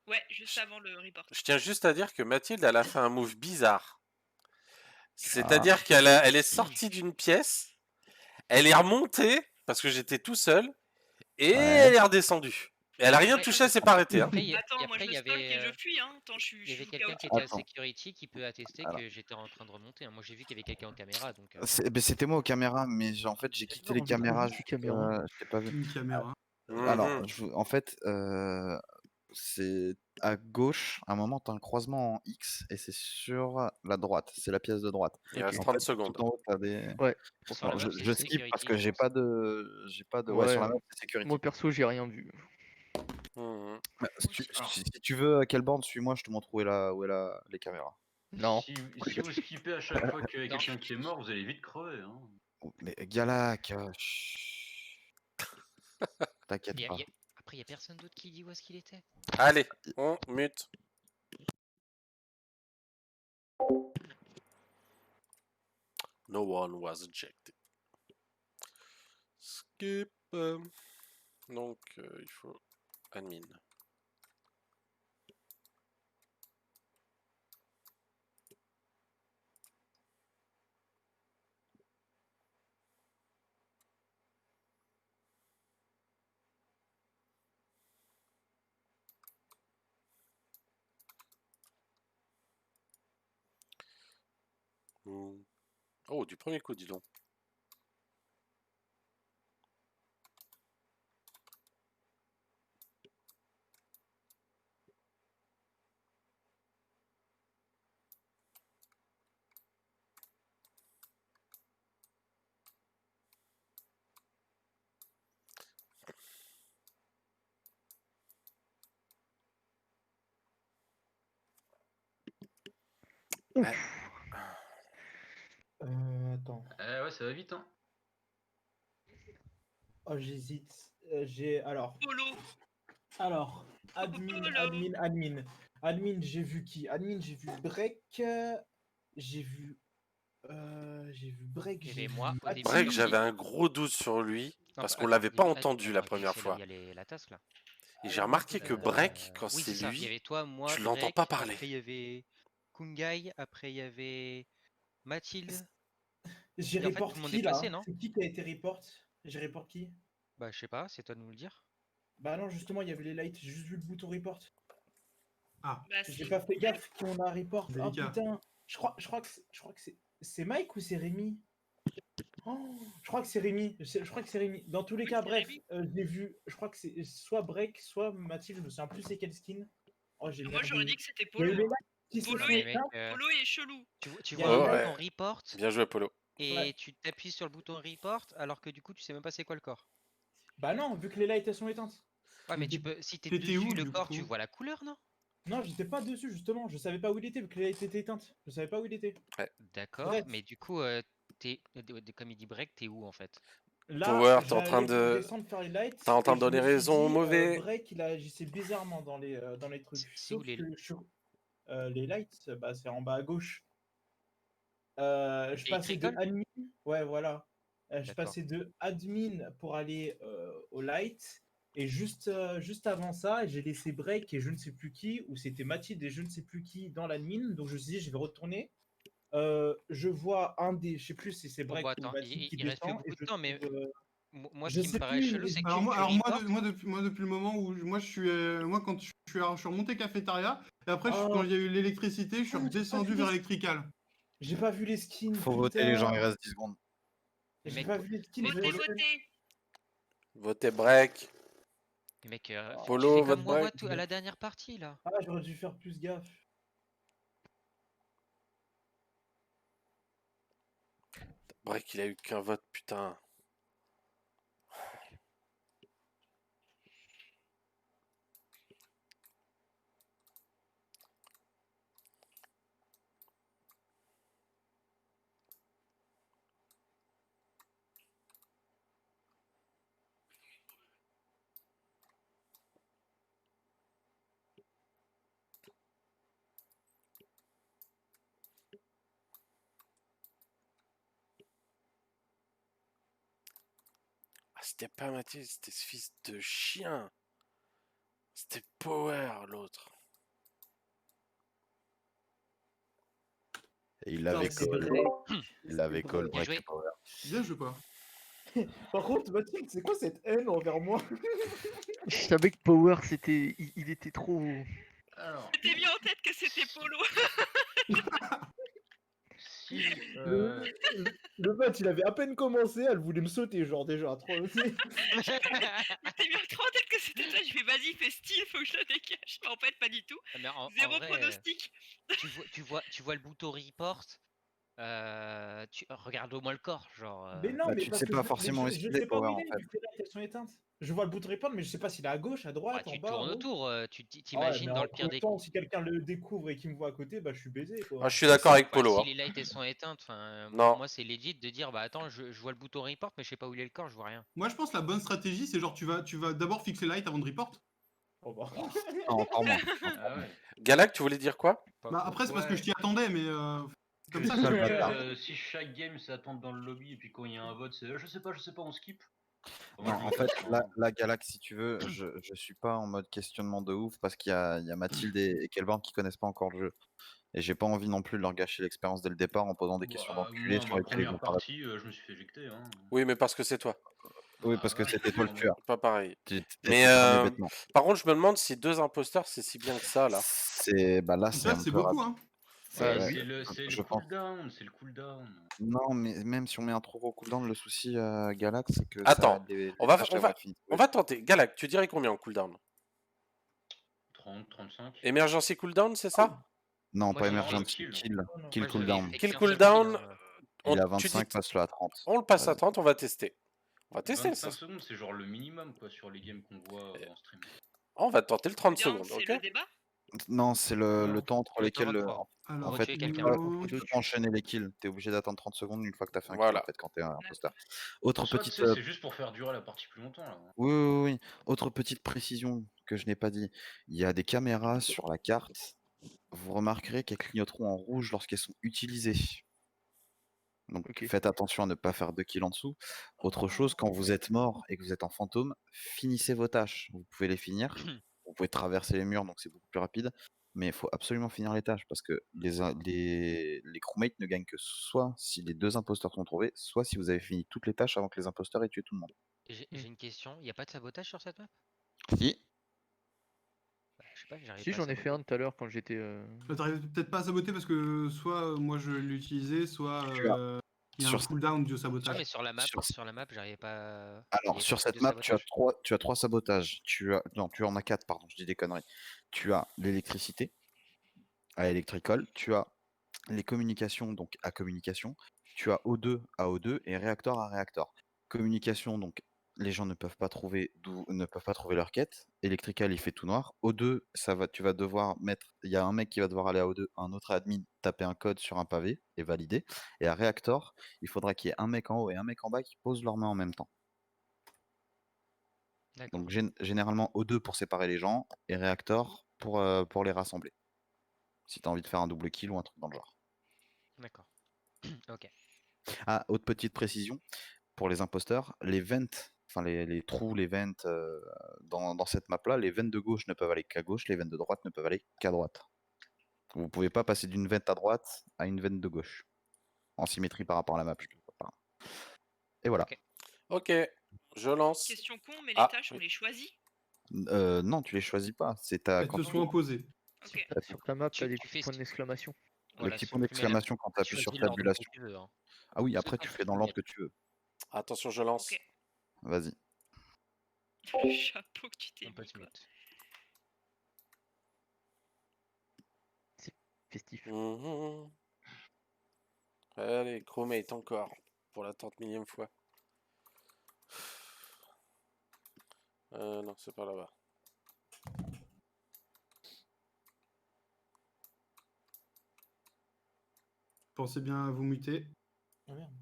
Ouais, juste avant le report. Je tiens juste à dire que Mathilde, elle a fait un move bizarre. Ah. C'est-à-dire qu'elle est sortie d'une pièce, Elle est remontée parce que j'étais tout seul et Ouais. elle est redescendue. Et elle a rien Après- touché, elle s'est pas arrêtée. Hein. Après, il y a- Attends, et moi après, je il y stalk et je avait, fuis, hein. Attends, je il y suis avait full quelqu'un qui chaotique. était à Attends. security qui peut attester Alors. que j'étais en train de remonter. Moi, j'ai vu qu'il y avait quelqu'un en caméra, donc. C'était moi aux caméras, mais en fait, j'ai quitté les on découvre caméras. juste les caméras. Je t'ai pas vu. Une caméra. Alors, Mhm. en fait, c'est à gauche, à un moment, tu as un croisement en X et c'est sur la droite. C'est la pièce de droite. Il reste En 30 fait, seconde. tout en haut, t'as des. Ouais. Sur la Alors, map, je c'est skip parce security, que je j'ai pense. pas de. Ouais, Ouais, sur la map, c'est security. moi perso, j'ai rien vu. Mhm. Bah, Alors. si tu veux, à quelle borne, suis-moi, je te montre où est les caméras. Non. Si vous skippez à chaque fois qu'il y a Non. quelqu'un qui est mort, vous allez vite crever. Hein. Oh, mais Galak, chut. T'inquiète Y a- pas. y a- Après, il y a personne d'autre qui dit où est-ce qu'il était. Allez, on mute. No one was ejected. Skip. Donc, il faut admin. Oh, du premier coup, dis donc. Attends. Ouais, ça va vite, hein. Oh, j'hésite. Alors. Polo. Alors, admin, j'ai vu qui? Admin, j'ai vu Break. J'ai vu. J'ai vu Break. Il y J'ai avait vu moi au début. Break, aussi. j'avais un gros doute sur lui Non, parce bah, qu'on attends, l'avait au pas début- entendu la attends, première c'est là où fois. il y a la tasse là. Et j'ai remarqué que Euh, Break, quand oui, c'est c'est ça. Il y lui, avait toi, moi, tu l'entends Break, pas parler. Après, il y avait Kungai. Après, il y avait Mathilde. J'ai Et en fait, report tout le monde qui est là? passé, non? C'est qui a été report? J'ai report qui? Bah, je sais pas, c'est toi de nous le dire. Bah non, justement, il y avait les lights. J'ai juste vu le bouton report. Ah, Bah, J'ai si. pas fait gaffe qu'on a report. Oh Délicat. putain. Je crois que c'est Mike ou c'est Rémi? Oh, je crois que c'est Rémi. Je crois que c'est Rémi. Dans tous les Oui, cas, c'est bref, Rémi. j'ai vu. Je crois que c'est soit Break, soit Mathilde. Je me souviens plus c'est quel skin. Oh, j'ai Moi, j'aurais merdé. dit que c'était Il y a eu Polo. les lights qui se Polo sont mais est, mec, éteints. Polo est chelou. tu Il y a vois les le Ouais. bouton report Bien joué, Polo. et Ouais. tu t'appuies sur le bouton report alors que du coup, tu sais même pas c'est quoi le corps. Bah non, vu que les lights elles sont éteintes. Ouais, mais Il tu était- peux, si t'es T'étais dessus où, le du corps, coup tu vois la couleur, non? Non, j'étais pas dessus justement. Je savais pas où il était vu que les lights étaient éteintes. Je savais pas où il était. D'accord, Bref. mais du coup, comme il dit break, t'es où en fait? Là, Power, t'es en j'allais train de. descendre faire les lights. T'es en train et de je me donner suis raison au dit, mauvais. Break, il a agissé bizarrement dans les trucs. C'est où Sauf les- que les lights, bah, c'est en bas à gauche. Je Et passais de Cricole? admin. Ouais, voilà. Je D'accord. passais de admin pour aller au light. Et juste avant ça, j'ai laissé Break et je ne sais plus qui, ou c'était Mathilde et je ne sais plus qui dans l'admin. Donc je me suis dit, je vais retourner. Je vois un des, je sais plus si c'est Bon, Break bah ou attends, Mathilde qui il reste plus descend. beaucoup Et de je temps, mais trouve, moi, ce je qui me sais paraît plus, chelou, c'est que Alors tu moi, reportes. moi, depuis le moment où moi quand je suis remonté cafétéria, et après Oh. quand il y a eu l'électricité, je suis Ah, j'ai pas redescendu vu vers les- l'électrical. J'ai pas vu les skins. Faut voter les gens, il putain. reste 10 secondes. Mais J'ai mec, pas vu les skins. Votez, votez. Votez Break. mais mec, tu Polo, fais vote comme moi break. à la dernière partie là. Ah, j'aurais dû faire plus gaffe. Break, il a eu qu'un vote, putain. Ah, c'était pas Mathilde, c'était ce fils de chien. C'était Power, l'autre. Et il Putain, avait c'est call. Break. Il avait call Bien break joué. power. Bien joué quoi. Par contre, Mathilde, c'est quoi cette haine envers moi? Je savais que Power, il était trop. Alors, Je t'ai mis en tête que c'était Polo. si. Le match, il avait à peine commencé, elle voulait me sauter, genre déjà. Trop... Je t'ai mis trop en tête que c'était toi. Je fais vas-y, fais style, faut que je le dégage. Mais en fait, pas du tout. Ah, mais en Zéro vrai, pronostic. tu vois le bouton report. Regarde au moins le corps, genre. Mais non, Bah, mais tu parce sais que pas forcément où est-ce je qu'il sais est, pas où Power, il en est, fait. vu que les lights, elles sont éteintes. Je vois le bouton répondre, mais je sais pas s'il est à gauche, à droite, en Tu bas, en tournes haut. autour, Ah ouais, t'imagines mais dans en le pire des temps, si quelqu'un le découvre et qu'il me voit à côté, bah je suis baisé, Ah, quoi. je suis d'accord avec Bah, Polo. si Hein. les lights elles sont éteintes, enfin, Non. moi c'est legit de dire bah attends, je vois le bouton report, mais je sais pas où il est le corps, je vois rien. Moi, je pense que la bonne stratégie, c'est genre, tu vas d'abord fixer light avant de report. Oh, bah. Non, encore moins. Ah ouais. Galac, tu voulais dire quoi? Pas Bah, faux. après, c'est parce que Ouais. je t'y attendais, mais comme Que ça, si, le bâtard. si chaque game s'attend dans le lobby et puis quand il y a un vote, c'est je sais pas, on skip. Enfin, Non, moi, je en me dis fait, ça, la, hein. la Galax, si tu veux, je suis pas en mode questionnement de ouf parce qu'il y a Mathilde et Kelvin qui connaissent pas encore le jeu. Et j'ai pas envie non plus de leur gâcher l'expérience dès le départ en posant des questions Bah, d'enculés moi, sur ma lesquelles ils vont première pas répondre. partie, je me suis fait éjecter. Hein. Oui, mais parce que c'est toi. Oui, Bah, parce que ouais, c'était toi le tueur. Pas pareil. T'es Mais cramé bêtement. par contre, je me demande si 2 imposteurs, c'est si bien que ça, là. Bah là, c'est ça, un c'est peu beaucoup, rapide. hein. Ouais, Ouais, ouais, c'est le je pense. cooldown, c'est le cooldown. Non, mais même si on met un trop gros cooldown, le souci Galax, c'est que Attends, les on va, tâches on elles vont va, être finies. on va tenter. Galac, tu dirais combien en cooldown? 30, 35. Emergency cooldown, c'est ça? Non, Moi pas j'ai Non, emergency, kill. kill Oh, non. kill moi, j'avais cooldown. fait Kill qu'un seul cooldown, kill, hein. Il est à tu dis 25, passe-le à 30. on le passe à Vas-y. 30, on va tester. On va tester ça. 25 secondes, c'est genre le minimum quoi sur les games qu'on voit en stream. On va tenter le 30 Cooldown, secondes, c'est ok? le débat. Non, c'est le Alors, temps entre Le temps lesquels. pour En Alors, fait, tuer tu quelqu'un. non, peux pas enchaîner les kills. T'es obligé d'attendre 30 secondes une fois que t'as fait un kill, en Voilà. fait, quand t'es un imposteur. D'accord. Autre En soi, tu petite, sais, c'est juste pour faire durer la partie plus longtemps là. oui, oui, oui, oui. Autre petite précision que je n'ai pas dit. Il y a des caméras sur la carte. Vous remarquerez qu'elles clignoteront en rouge lorsqu'elles sont utilisées. Donc Ok. faites attention à ne pas faire 2 kills en dessous. Autre chose, quand vous êtes mort et que vous êtes en fantôme, finissez vos tâches. Vous pouvez les finir. Vous pouvez traverser les murs, donc c'est beaucoup plus rapide. Mais il faut absolument finir les tâches parce que les crewmates ne gagnent que soit si les 2 imposteurs sont trouvés, soit si vous avez fini toutes les tâches avant que les imposteurs aient tué tout le monde. J'ai une question, y a pas de sabotage sur cette map? Si, Bah, je sais pas, j'arrive Si, pas à j'en ai fait saboter. un tout à l'heure quand j'étais. bah, t'arrives peut-être pas à saboter parce que soit moi je l'ai utilisé, soit tu as il y a un sur, cooldown du Ah sabotage. mais sur la map, sur- j'arrivais pas. Y alors avait sur pas de cette map, tu as sabotage. 3 sabotages. Non, tu en as 4, pardon, je dis des conneries. Tu as l'électricité à électricole, tu as les communications donc à communication, tu as O2 à O2 et réacteur à réacteur. Communication, donc les gens ne peuvent pas trouver leur quête. Electrical, il fait tout noir. O2, tu vas devoir mettre, il y a un mec qui va devoir aller à O2, un autre admin taper un code sur un pavé et valider. Et à réacteur, il faudra qu'il y ait un mec en haut et un mec en bas qui posent leurs mains en même temps. D'accord, Donc généralement O2 pour séparer les gens et réacteur pour les rassembler. Si tu as envie de faire un double kill ou un truc dans le genre. d'accord. Ok. Ah, autre petite précision, pour les imposteurs, les vents, enfin les trous, les vents dans cette map-là, les vents de gauche ne peuvent aller qu'à gauche, les vents de droite ne peuvent aller qu'à droite. Vous pouvez pas passer d'une vente à droite à une vente de gauche. En symétrie par rapport à la map, je parle. Et voilà. Ok. Ok, je lance. Question con, mais les Ah, tâches, on oui. les choisit. Non, tu les choisis pas. C'est Elles quand te tu sont imposées. Ok. Sur ta map, Tu- t'as des tu fais petits ce points qui- d'exclamation. le Voilà, petit tu point mets la- d'exclamation quand tu tu appuies sur choisis l'ordre que tabulation. tu veux, hein. Ah oui, C'est après pas tu ce fais que dans je veux l'ordre dire. que tu veux. Attention, je lance. Ok. Vas-y. Le chapeau que tu t'es On peut mis, se quoi. mute. Festif. Mhm. Allez, crewmate encore. Pour la 30 millième fois. Non, c'est pas là-bas. Pensez bien à vous muter. Ah, merde.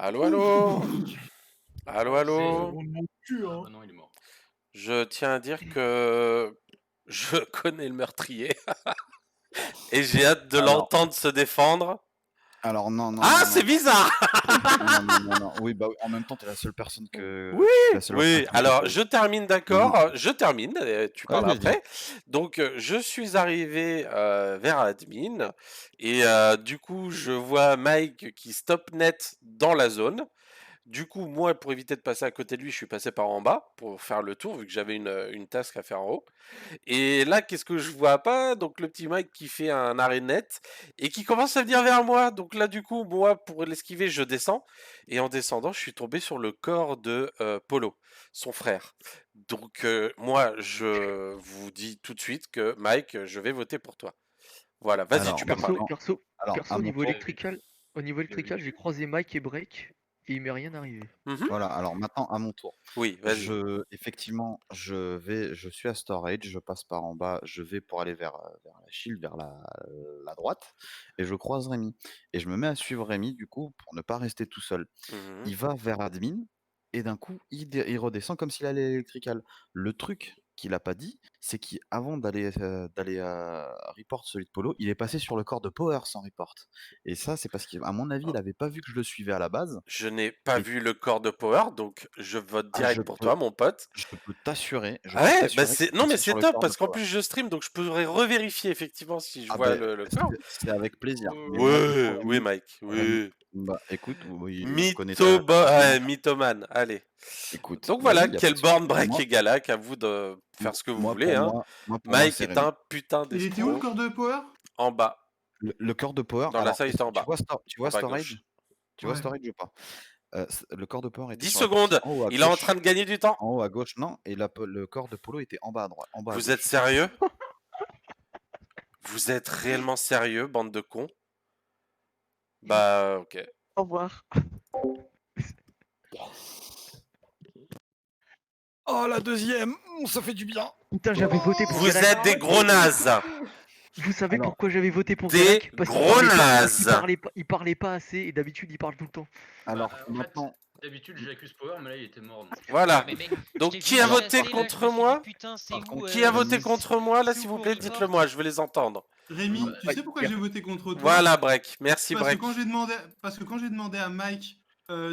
Allô, allô. Allô, allô. On mon cul, hein. Ah non, il est mort. Je tiens à dire que je connais le meurtrier et j'ai hâte de Alors. l'entendre se défendre. Alors non, non, Ah, non, c'est non. bizarre. Non, non, non, non. Oui, bah en même temps, t'es la seule personne que. Oui, t'es la seule oui. personne que Alors, je- je termine, d'accord. Je termine. Tu Ouais, parles vas-y. après. Donc, je suis arrivé vers admin et du coup, je vois Mike qui stop net dans la zone. Du coup, moi, pour éviter de passer à côté de lui, je suis passé par en bas pour faire le tour, vu que j'avais une task à faire en haut. Et là, qu'est-ce que je vois pas? Donc, le petit Mike qui fait un arrêt net et qui commence à venir vers moi. Donc là, du coup, moi, pour l'esquiver, je descends. Et en descendant, je suis tombé sur le corps de Polo, son frère. Donc, moi, je vous dis tout de suite que Mike, je vais voter pour toi. Voilà, vas-y, Alors, tu peux Perso, parler. perso, Alors, perso à au mon niveau tour. électrical, j'ai croisé Mike et Break et il m'est rien arrivé. Mhm. Voilà, alors maintenant à mon tour. Oui, vas-y. Effectivement, je suis à storage, je passe par en bas, je vais pour aller vers la shield, vers la droite, et je croise Rémi. Et je me mets à suivre Rémi, du coup, pour ne pas rester tout seul. Mhm. Il va vers admin, et d'un coup, il redescend comme s'il allait à l'électrical. Le truc qu'il a pas dit, c'est qu'avant d'aller report celui de Polo, il est passé sur le corps de Power sans report. Et ça, c'est parce qu'à mon avis, il avait pas vu que je le suivais à la base. Je n'ai pas Et vu le corps de Power, donc je vote direct pour toi, mon pote. je peux t'assurer, Ah ouais, bah qu'il c'est est non mais passé c'est sur le top corps de parce qu'en Power. plus je stream, donc je pourrais revérifier effectivement si je Ah vois ben, le corps. c'est avec plaisir. Mais moi, du coup, Ouais, oui Rémi, Mike, Rémi, oui. bah écoute, oui, je connais ta Ouais, personnalité. mythomane, allez. Écoute, Donc voilà, vas-y, y a pas quel de souci. born break Moi, et Galak, à vous de faire ce que vous voulez, pour hein. moi, Mike c'est est Rémi. un putain Il était où le d'escroc. corps de Power? En bas, Le corps de Power, dans la alors, salle, il était en bas, tu vois en bas à storage? gauche. Tu vois Ouais. storage ou pas? Le corps de Power était 10 sur la partie secondes, en haut à il est en gauche. train de gagner du temps. En haut à gauche, non, et le corps de Polo était en bas à droite, en bas à Vous êtes gauche. sérieux? Vous êtes réellement sérieux, bande de cons? Bah, ok. Au revoir. Oh, la deuxième, ça fait du bien. Putain, j'avais voté pour Vous Galak. êtes des gros nazes. Vous savez Alors, pourquoi j'avais voté pour des Galak? Parce qu'il gros parlait pas, nazes. il parlait pas assez et d'habitude il parle tout le temps. Alors, en fait, maintenant, d'habitude j'accuse Power, mais là il était mort. Donc. Voilà. Mais mec, Donc, je t'ai qui vu a alors, voté chasser, là, contre je me suis dit, moi? putain, c'est par où contre, Qui a voté Rémi, contre moi là, c'est s'il où vous qu'on plaît? report? Dites-le-moi, je veux les entendre. Rémi, tu sais pourquoi j'ai voté contre toi? Voilà, Break. Merci, Parce que Break. quand j'ai demandé à Mike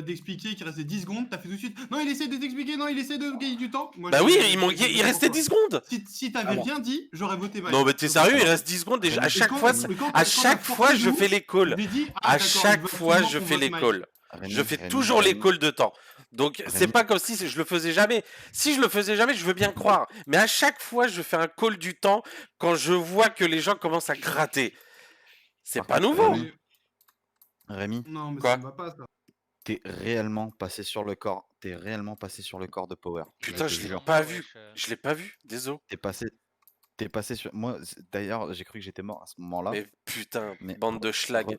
d'expliquer qu'il restait 10 secondes, t'as fait tout de suite. Non, il essaie de t'expliquer, non, il essaie de gagner du temps. Moi, Bah j'ai- oui, j'ai il voté restait pour 10 toi. secondes. Si t'avais Alors. rien dit, j'aurais voté Mike. Non, mais t'es Donc, sérieux, il alors. reste 10 secondes déjà. À Rémi, chaque quand- fois, mais quand à t'as chaque forcé fois, de je ouf, fais les calls. J'ai dit, À d'accord, il chaque veut fois, absolument je qu'on fais vote les Mike. calls. Rémi, Je fais Rémi, toujours les Rémi, calls de temps. Donc, c'est Rémi. pas comme si je le faisais jamais. Si je le faisais jamais, je veux bien croire. Mais à chaque fois, je fais un call du temps quand je vois que les gens commencent à gratter. C'est Par pas contre, nouveau. Rémi, Rémi, Non, mais Quoi? ça me va pas, ça. t'es réellement passé sur le corps. T'es réellement passé sur le corps de Power. Putain, te je l'ai jure. pas Ouais, vu. wesh, Je l'ai pas vu. Désolé. T'es passé sur. Moi, d'ailleurs, j'ai cru que j'étais mort à ce moment-là. Mais putain, Mais bande de schlag.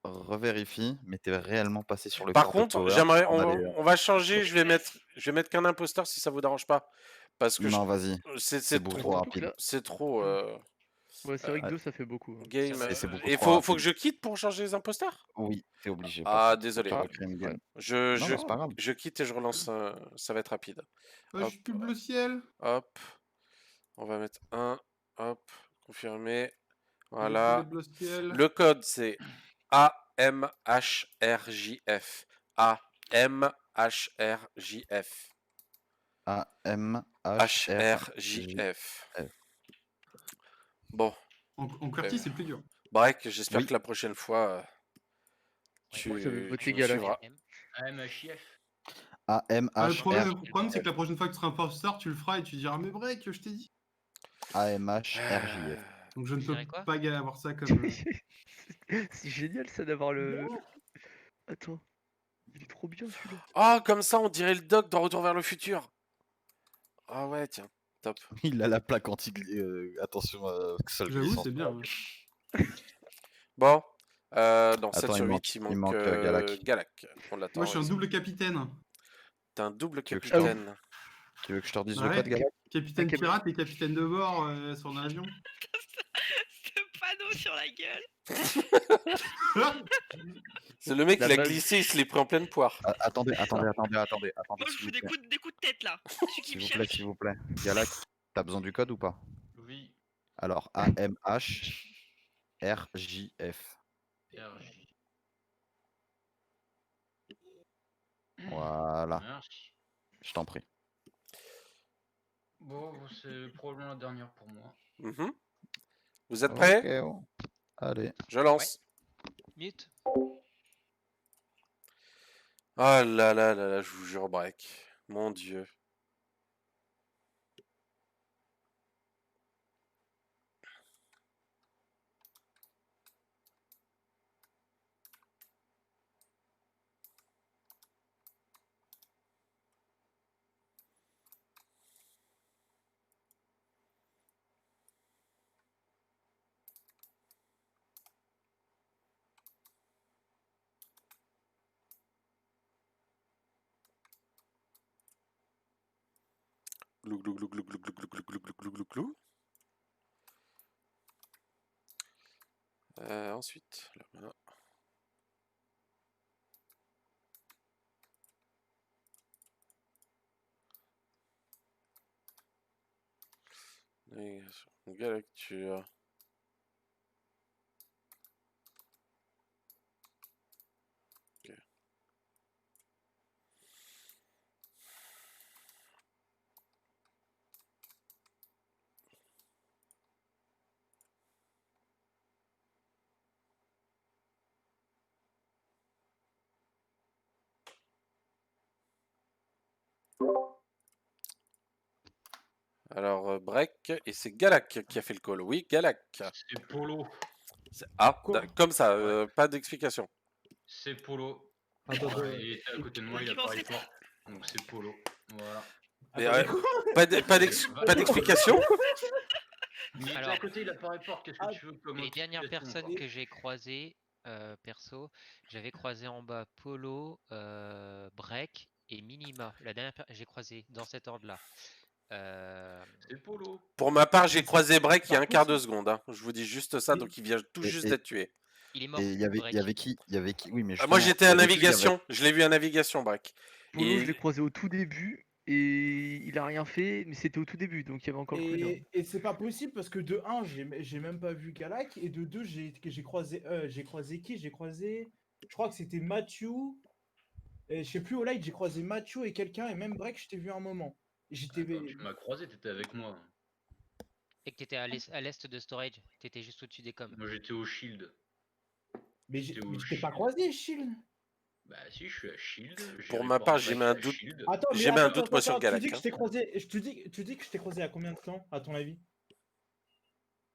Revérifie, mais t'es réellement passé sur le Par corps contre, de Power. j'aimerais, On allait- on va changer. Je vais mettre qu'un imposteur si ça vous dérange pas, parce que Non, vas-y. c'est C'est beaucoup trop Surtout que rapide. là- c'est trop Ouais, c'est vrai que 2 ça fait beaucoup. hein. game. C'est beaucoup Et trop faut que rapide. je quitte pour changer les imposteurs. Oui, t'es obligé. Ah, Faut désolé. que tu recrées une game. Je, Non, je, non, c'est pas grave. je quitte et je relance. Ça va être rapide. Ouais, je suis plus bleu ciel. Hop. On va mettre un. Hop. Confirmer. Je Voilà. suis bleu ciel. Le code c'est AMHRJF. AMHRJF. HRJF. Bon. En QWERTY, c'est plus dur. Break, j'espère Oui. que la prochaine fois, tu, moi, j'avais voté tu me Galak. suivras. AMHIF. Ah, le problème, AMHR. c'est que la prochaine fois que tu seras imposteur, tu le feras et tu diras, mais break, je t'ai dit. AMHRJF. Donc je ne Je peux dirais quoi pas avoir ça comme. C'est génial ça d'avoir le. Attends. Il est trop bien celui-là. Ah, comme ça, on dirait le doc dans Retour vers le futur. Ah ouais, tiens, top. Il a la plaque anti. Attention, seul J'avoue, glissant. c'est bien. Ouais. Bon, dans 7 Attends, sur il 8, il manque manque Galak. Galak. On l'attend. Moi, je suis un double capitaine. T'es un double Tu veux que je capitaine. Tu veux que je te redise Ouais. le code, Galak? Capitaine Ok, pirate et capitaine de bord sur un avion. Ce panneau sur la gueule. C'est le mec, La il a base. glissé, il se l'est pris en pleine poire. Attendez, C'est ça. attendez, Moi, je s'il fous vous des plaît. coups de tête là. Celui qui me cherche. S'il vous plaît. Galac, t'as besoin du code ou pas? Oui, Alors, AMHRJF. RJ. Voilà, Merci. je t'en prie. Bon, c'est probablement la dernière pour moi. Mhm. Vous êtes prêts? Ok, oh. Allez. Je lance. Mute. Ah là là là là, je vous jure, break. Mon dieu. Glou glou glou glou glou glou glou glou glou glou glou glou glou. Ensuite, là, voilà. Navigation, Galacture. Ok. Alors, break, et c'est Galac qui a fait le call. Oui, Galac. C'est Polo. Ah, Quoi? comme ça, Ouais. pas d'explication. C'est Polo. Attends, Il était à côté de moi, il a pas répondu. Donc c'est Polo. Voilà. Mais, attends, pas d'explication? Mais il était Alors, à côté, il a pas répondu. Qu'est-ce que tu veux comme les dernières explication, personnes quoi que j'ai croisées, perso, j'avais croisé en bas Polo, Break et Minima. La dernière j'ai croisé dans cet ordre-là. C'est Polo. Pour ma part, j'ai Mais croisé Break il y a pas un quart de possible. seconde. Hein. Je vous dis juste ça, Mais- donc il vient tout juste et- d'être tué. Il est mort. Et il y avait Break. qui? Oui, mais Moi, justement, j'étais à il y avait qui? navigation. Je l'ai vu à navigation, Break. Polo, je Et l'ai croisé au tout début et il a rien fait, mais c'était au tout début, donc il y avait encore le couillon. Et c'est pas possible parce que de 1, j'ai même pas vu Galac, et de 2, j'ai croisé qui? J'ai croisé. Je crois que c'était Mathieu. Et je sais plus, au light, j'ai croisé Mathieu et quelqu'un, et même Break, je t'ai vu un moment. J'étais. Attends, tu m'as croisé, t'étais avec moi. Et que t'étais à l'est de storage. T'étais juste au-dessus des coms. Moi j'étais au Shield. Mais J'étais je au t'ai pas Shield. croisé, Shield. Bah si, je suis à Shield. pour ma part, j'ai mis un doute. Attends, mais J'ai mis un attends, doute, moi, sur tu Galac. dis que Hein. je t'ai croisé. Tu dis que je t'ai croisé à combien de temps, à ton avis?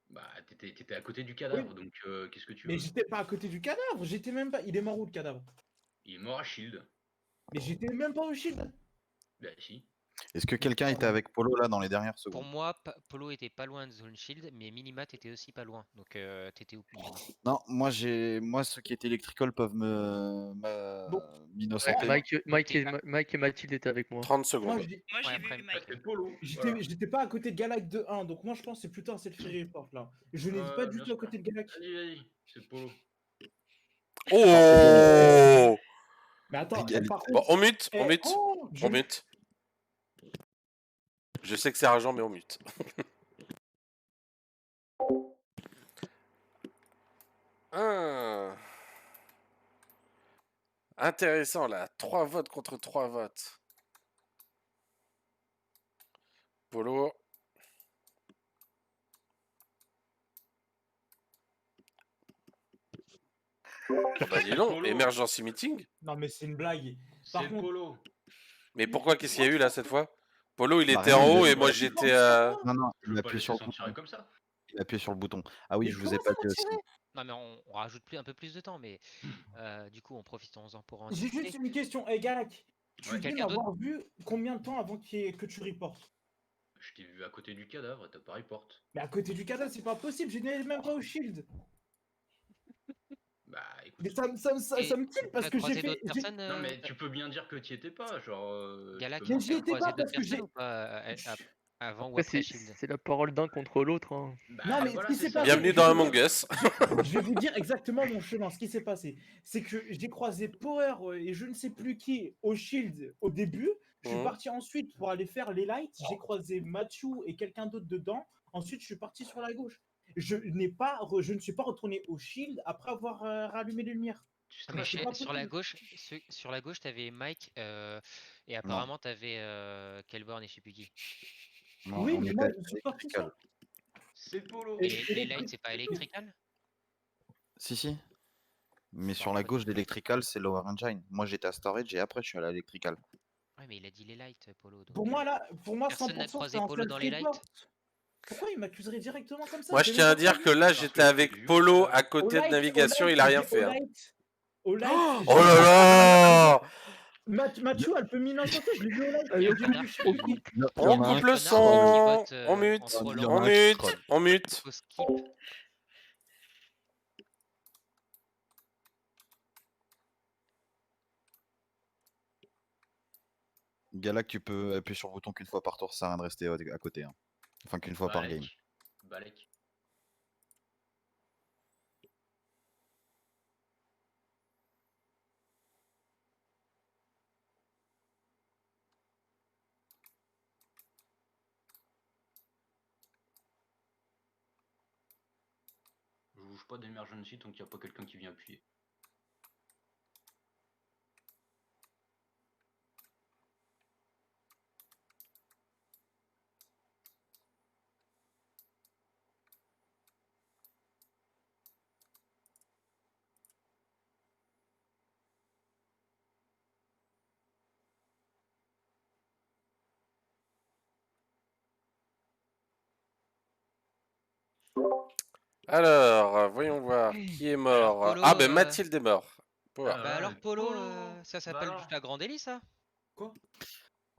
Bah t'étais à côté du cadavre, donc qu'est-ce que tu veux? Mais j'étais pas à côté du cadavre, j'étais même pas. Il est mort où, le cadavre? Il est mort à Shield. Mais j'étais même pas au Shield. Bah si. Est-ce que quelqu'un était avec Polo là dans les dernières Pour secondes? moi, Polo était pas loin de Zone Shield, mais Minima t'étais aussi pas loin. Donc t'étais où, Minima? Non, moi ceux qui étaient électrical peuvent Bon. m'innocenter. Mike et Mathilde étaient avec moi. 30 Moi, secondes. je dis. Moi, j'ai Ouais, vu après, Mike. C'est Polo. J'étais pas à côté de Galac de 1, donc moi je pense que c'est plutôt un selfie report là. Je n'ai pas du tout à côté de Galac. Vas-y, c'est Polo. Oh! Mais attends, Égalité. par Bon, contre. on mute, on eh, mute, oh, on mute. Je sais que c'est rageant, mais on mute. Ah. Intéressant là, 3 votes contre 3 votes. Polo. Bah dis donc, Polo. emergency meeting. Non, mais c'est une blague. Par C'est contre. Polo. Mais pourquoi, qu'est-ce qu'il y a eu là cette fois? Polo, il Bah, était rien, en il haut a- et moi Mais j'étais comment ça va Non, Je il veux a pas appuyé laisser sur le s'en bouton. tirer comme ça. Il a appuyé sur le bouton. Ah oui, Mais je vous ai comment pas ça dit va aussi. tirer? Non, mais on rajoute un peu plus de temps, mais du coup, on profitons-en pour en J'ai discuter. juste une question. Eh, Galac, tu Ouais. dis Quelqu'un d'autre? m'avoir vu combien de temps avant que tu reportes? Je t'ai vu à côté du cadavre, t'as pas report. Mais à côté du cadavre, c'est pas possible, je n'ai même pas au shield. Bah écoute. Mais ça me tilt parce T'as que j'ai croisé fait. d'autres personnes? Non mais tu peux bien dire que t'y étais pas, genre. Galac, Mais tu j'y peux étais mentir. croisé pas parce d'autres que j'ai. personnes ou pas Avant ou Après, après c'est Shield. c'est la parole d'un contre l'autre. Hein. Bah, Non, mais voilà, ce qui c'est s'est ça. passé, Bienvenue je dans vais Among dire- Us. je vais vous dire exactement mon chemin, ce qui s'est passé. C'est que j'ai croisé Power et je ne sais plus qui au Shield au début. Je suis Mhm. parti ensuite pour aller faire les lights. J'ai croisé Mathieu et quelqu'un d'autre dedans. Ensuite, je suis parti sur la gauche. Je ne suis pas retourné au Shield après avoir rallumé les lumières. Ah, mais C'est pas sur la possible. gauche, sur la gauche, t'avais Mike et Non, apparemment t'avais Kelborn et je sais plus qui. non, Oui, on mais était moi, à je suis parti sur. Electrical. C'est Polo. Et Et- les et- lights, c'est pas Electrical? Si. Mais Bon, sur la après, gauche d'Electrical, c'est Lower Engine. Moi, j'étais à Storage et après, je suis allé à Electrical. Ouais, mais il a dit les lights, Polo. Pour Donc, moi, là, pour moi, personne n'a 100%, croisé c'est un Polo dans les self-report. lights. Pourquoi il m'accuserait directement comme ça? Moi, je tiens à dire que là, Parce j'étais que avec juste, Polo à Au côté de light, navigation, il a rien fait. Hein. Au light, Oh là là! Mathieu, elle peut m'innocenter, je l'ai vu au light. Allez, Il y en a on qui- coupe. Il y On en a un coupe qui le qui son! vote, On mute! en Il y trollant. en On a un qui mute! troll. On mute! Faut skip. Galac, tu peux appuyer sur le bouton qu'une fois par tour, ça sert à rien de rester à côté. Hein. Enfin, qu'une fois par game. Balek. Je bouge pas d'emergency tant qu'il n'y a pas quelqu'un qui vient appuyer. Alors, voyons voir qui est mort. Polo, Ah, ben Mathilde est mort. Power. Ah, Bah alors ouais, Polo, Polo. ça Bah s'appelle du alors. flagrant délit, ça? Attends,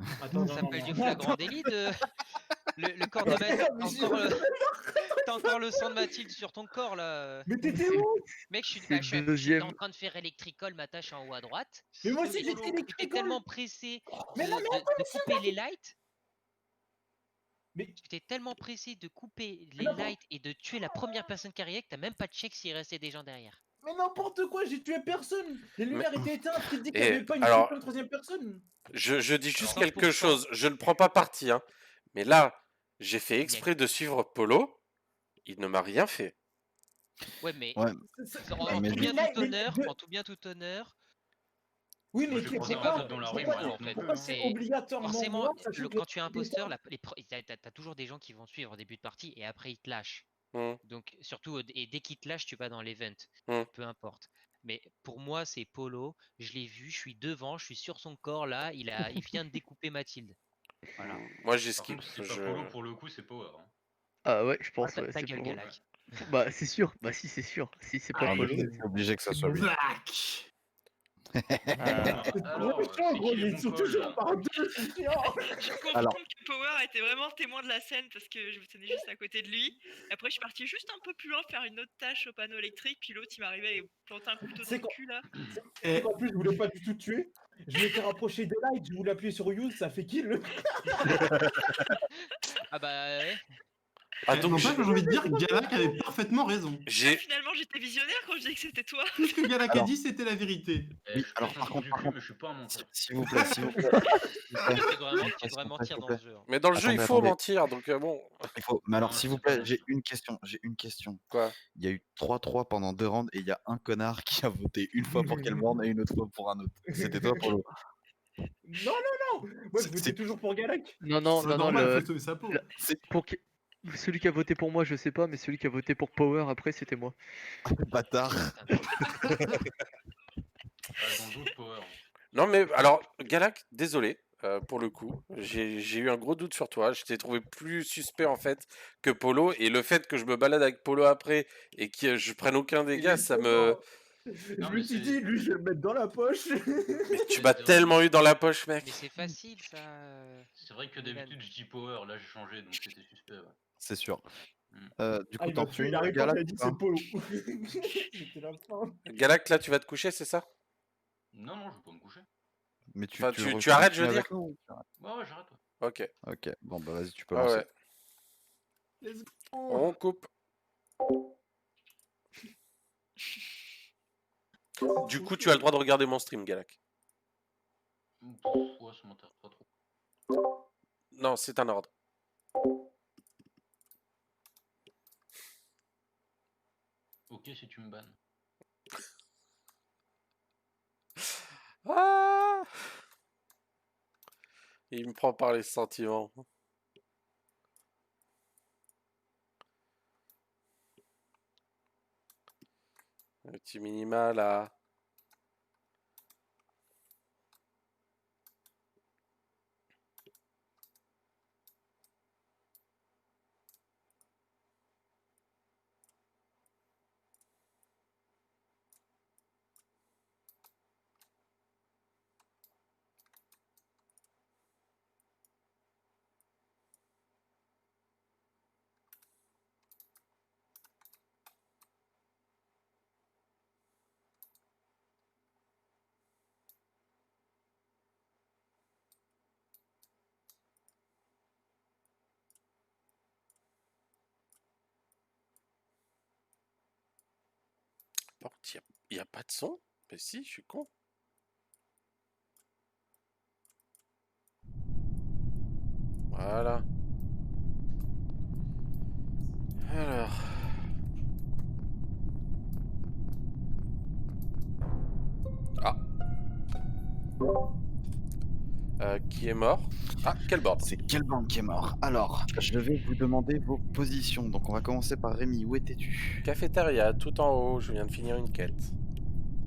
Ça non, s'appelle non, du non. flagrant délit de... Le corps de Mathilde, t'as encore le sang de Mathilde sur ton corps là. Mais t'étais où? Mec, je suis C'est le j'étais deuxième. en train de faire Electrical, ma tâche en haut à droite. Mais moi Et aussi, j'étais j'étais électrical. tellement pressé Mais non, mais de couper les lights. Mais- J'étais tellement pressé de couper les non, mais- lights et de tuer la première personne qui arrivait que t'as même pas check s'il restait des gens derrière. Mais n'importe quoi, j'ai tué personne. Les lumières étaient éteintes. Qui te dit qu'il n'y Et avait pas une alors- troisième personne? Je dis juste Alors, quelque 100%. chose. Je ne prends pas parti. Hein. Mais là, j'ai fait exprès de suivre Polo. Il ne m'a rien fait. Ouais, mais Ouais. en mais tout bien là, tout mais honneur, de- en tout bien tout honneur, Oui, Moi, mais j'ai qui- croisé un pourquoi, vote dans la rue, pourquoi- moi, en fait. pourquoi C'est- c'est obligatoirement forcément, moi, sachant que quand tu es les imposteur, gens- t'as toujours des gens qui vont suivre au début de partie et après ils te lâchent. Hmm. Donc surtout et dès qu'ils te lâchent, tu vas dans l'event. Hmm. Peu importe. Mais pour moi, c'est Polo. Je l'ai vu, je suis devant, je suis sur son corps là. Il vient de découper Mathilde. Voilà. Moi, j'ai Par skip. contre, c'est pas Polo pour le coup, c'est Power. Hein. Ah ouais, je Ah, pense, ta ouais, ta c'est gueule, Polo. Galac. Bah c'est sûr, bah si c'est sûr. Si c'est pas Ah, mais Polo. c'est obligé que ça soit lui. Black. Ah, Alors, C'est chiant, c'est gros, qui les ils bons sont calls, toujours là par deux, c'est chiant. Je suis contente Alors- que Power était vraiment témoin de la scène parce que je me tenais juste à côté de lui. Après, je suis partie juste un peu plus loin faire une autre tâche au panneau électrique. Puis l'autre, il m'arrivait et planter un couteau dans C'est le quoi cul là. Et En plus, je voulais pas du tout tuer. Je m'étais rapproché des lights, je voulais appuyer sur use, ça fait kill. Ah bah ouais. Ah, donc, n'empêche que j'ai envie de dire que Galac avait parfaitement raison. j'ai. Finalement, j'étais visionnaire quand je disais que c'était toi. Tout ce que Galac a Alors- dit, c'était la vérité. Eh, Oui, je suis alors, pas par sur contre, du par cul, contre- mais je suis pas un menteur. S'il vous plaît, s'il vous plaît. Tu devrais mentir dans le jeu. Hein. Mais dans le jeu, il Attendez, faut attendez. mentir. Donc, bon. Mais alors, Ah, s'il c'est vous pas plaît, bon, j'ai ça. une question. J'ai une question. Quoi? Il y a eu 3-3 pendant 2 rounds et il y a un connard qui a voté une fois pour Kelborn et une autre fois pour un autre. C'était toi, Polo. Non. Moi, je votais toujours pour Galac. non, non, C'est non, non, normal, faut sauver sa peau. la- celui qui a voté pour moi, je sais pas, mais celui qui a voté pour Power après, c'était moi. Bâtard. Ah, dans le doute, Power. Non, mais alors, Galac, désolé. Pour le coup, j'ai eu un gros doute sur toi. Je t'ai trouvé plus suspect en fait que Polo. Et le fait que je me balade avec Polo après et que je prenne aucun dégât, ça me. Je Non, me mais suis c'est- dit, lui, je vais le mettre dans la poche. Mais tu m'as tellement eu dans la poche, mec. Mais c'est facile ça. C'est vrai que d'habitude, je dis Power, là j'ai changé, donc c'était suspect. Ouais. C'est sûr. Mm. Du Ah, coup, il m'a t'en tué, tues il arrive pas, Galac il a ou dit que pas c'est Polo. C'était la fin. Galac, là, tu vas te coucher, c'est ça? Non, non, je vais pas me coucher. Mais tu, Enfin, tu tu continues arrêtes, je veux avec dire. nous ou tu arrêtes Ouais, ouais, j'arrête. Ouais. Ok. Ok, bon bah vas-y, tu peux Ah lancer. ouais. On coupe. Du coup, tu as le droit de regarder mon stream, Galak. Ouais, ça m'intéresse pas trop. Non, c'est un ordre. Ok, si tu me bannes. Ah, il me prend par les sentiments. Le petit minima là. Par contre, il n'y a pas de son? Mais si, je suis con. Voilà. Alors. Ah. Qui est mort? Ah, quel board? C'est quel banc qui est mort? Alors, je vais vous demander vos positions. Donc on va commencer par Rémi, où étais-tu? Cafétéria, tout en haut, je viens de finir une quête.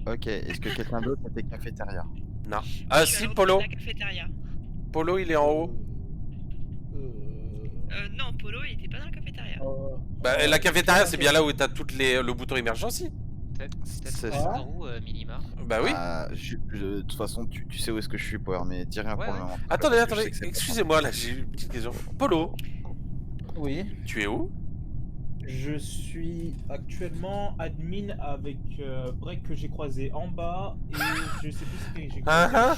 Ok, est-ce que quelqu'un d'autre était cafétéria? Non. Je Ah suis à si, l'entrée de Polo. la cafétéria. Polo, il est en haut. Non, Polo, il était pas dans la cafétéria. Bah, la cafétéria, c'est bien là où t'as toutes le bouton emergency. T'as C'est trouvé ça. par où, Minima? Bah oui. De toute façon, tu sais où est-ce que je suis, Power, mais dis rien Ouais, pour le ouais. moment. Attendez, parce que je sais attendez, que c'est pas excusez-moi, là, j'ai une petite question. Polo, Oui. tu es où? Je suis actuellement admin avec Break que j'ai croisé en bas et je sais plus c'était que j'ai croisé. Ah,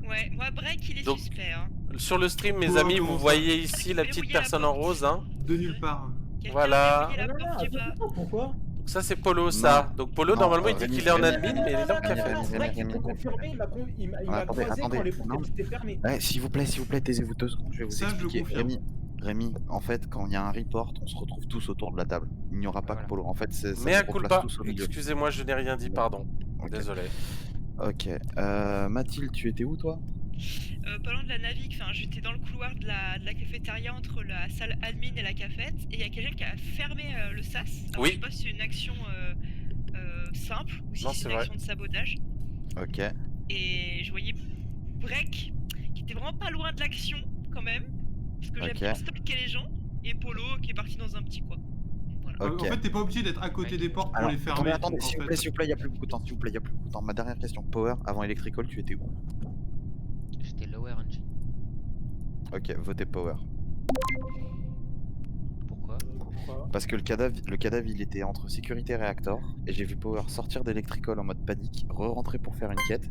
Ouais, moi, Break, il est Donc- suspect. Hein. Sur le stream, mes Oh, amis, comment vous ça? voyez ici la petite Verrouiller la personne en porte. rose, hein. De nulle part. Quelqu'un Voilà. a verrouillé la Non, porte du bas. attends, pourquoi? Donc ça, c'est Polo, Non. ça. Donc Polo, Non, normalement, il dit Rémi, qu'il est en Rémi, admin, mais il est dans le café. Break, il peut confirmer, il m'a Attendez, croisé quand attendez, les portes non. étaient fermées. Ouais, s'il vous plaît, taisez-vous 2 secondes, je vais vous Ça, je le expliquer. confirme. Rémi, en fait, quand il y a un report, on se retrouve tous autour de la table. Il n'y aura pas Voilà. que Polo. En fait, ça Mais se à replace culpa. tous au milieu. Excusez-moi, je n'ai rien dit, pardon. Ok. Désolé. Ok. Mathilde, tu étais où, toi? Pas loin de la navigue, enfin, j'étais dans le couloir de la cafétéria entre la salle admin et la cafette, et il y a quelqu'un qui a fermé le sas. Alors, Oui. je sais pas si c'est une action simple ou si Non, c'est c'est une vrai. action de sabotage. Ok. Et je voyais Break qui était vraiment pas loin de l'action quand même, parce que j'aime Ok. bien stalker les gens, et Polo qui est parti dans un petit coin. Ok. En fait, t'es pas obligé d'être à côté des portes pour Alors, les fermer. attendez, en s'il vous fait. plaît, il y a plus beaucoup de temps, Ma dernière question. Power, avant Electrical, tu étais où? J'étais lower engine. Ok, votez Power. Pourquoi? Parce que le cadavre, il était entre sécurité et réacteur, et j'ai vu Power sortir d'Electrical en mode panique, re-rentrer pour faire une quête,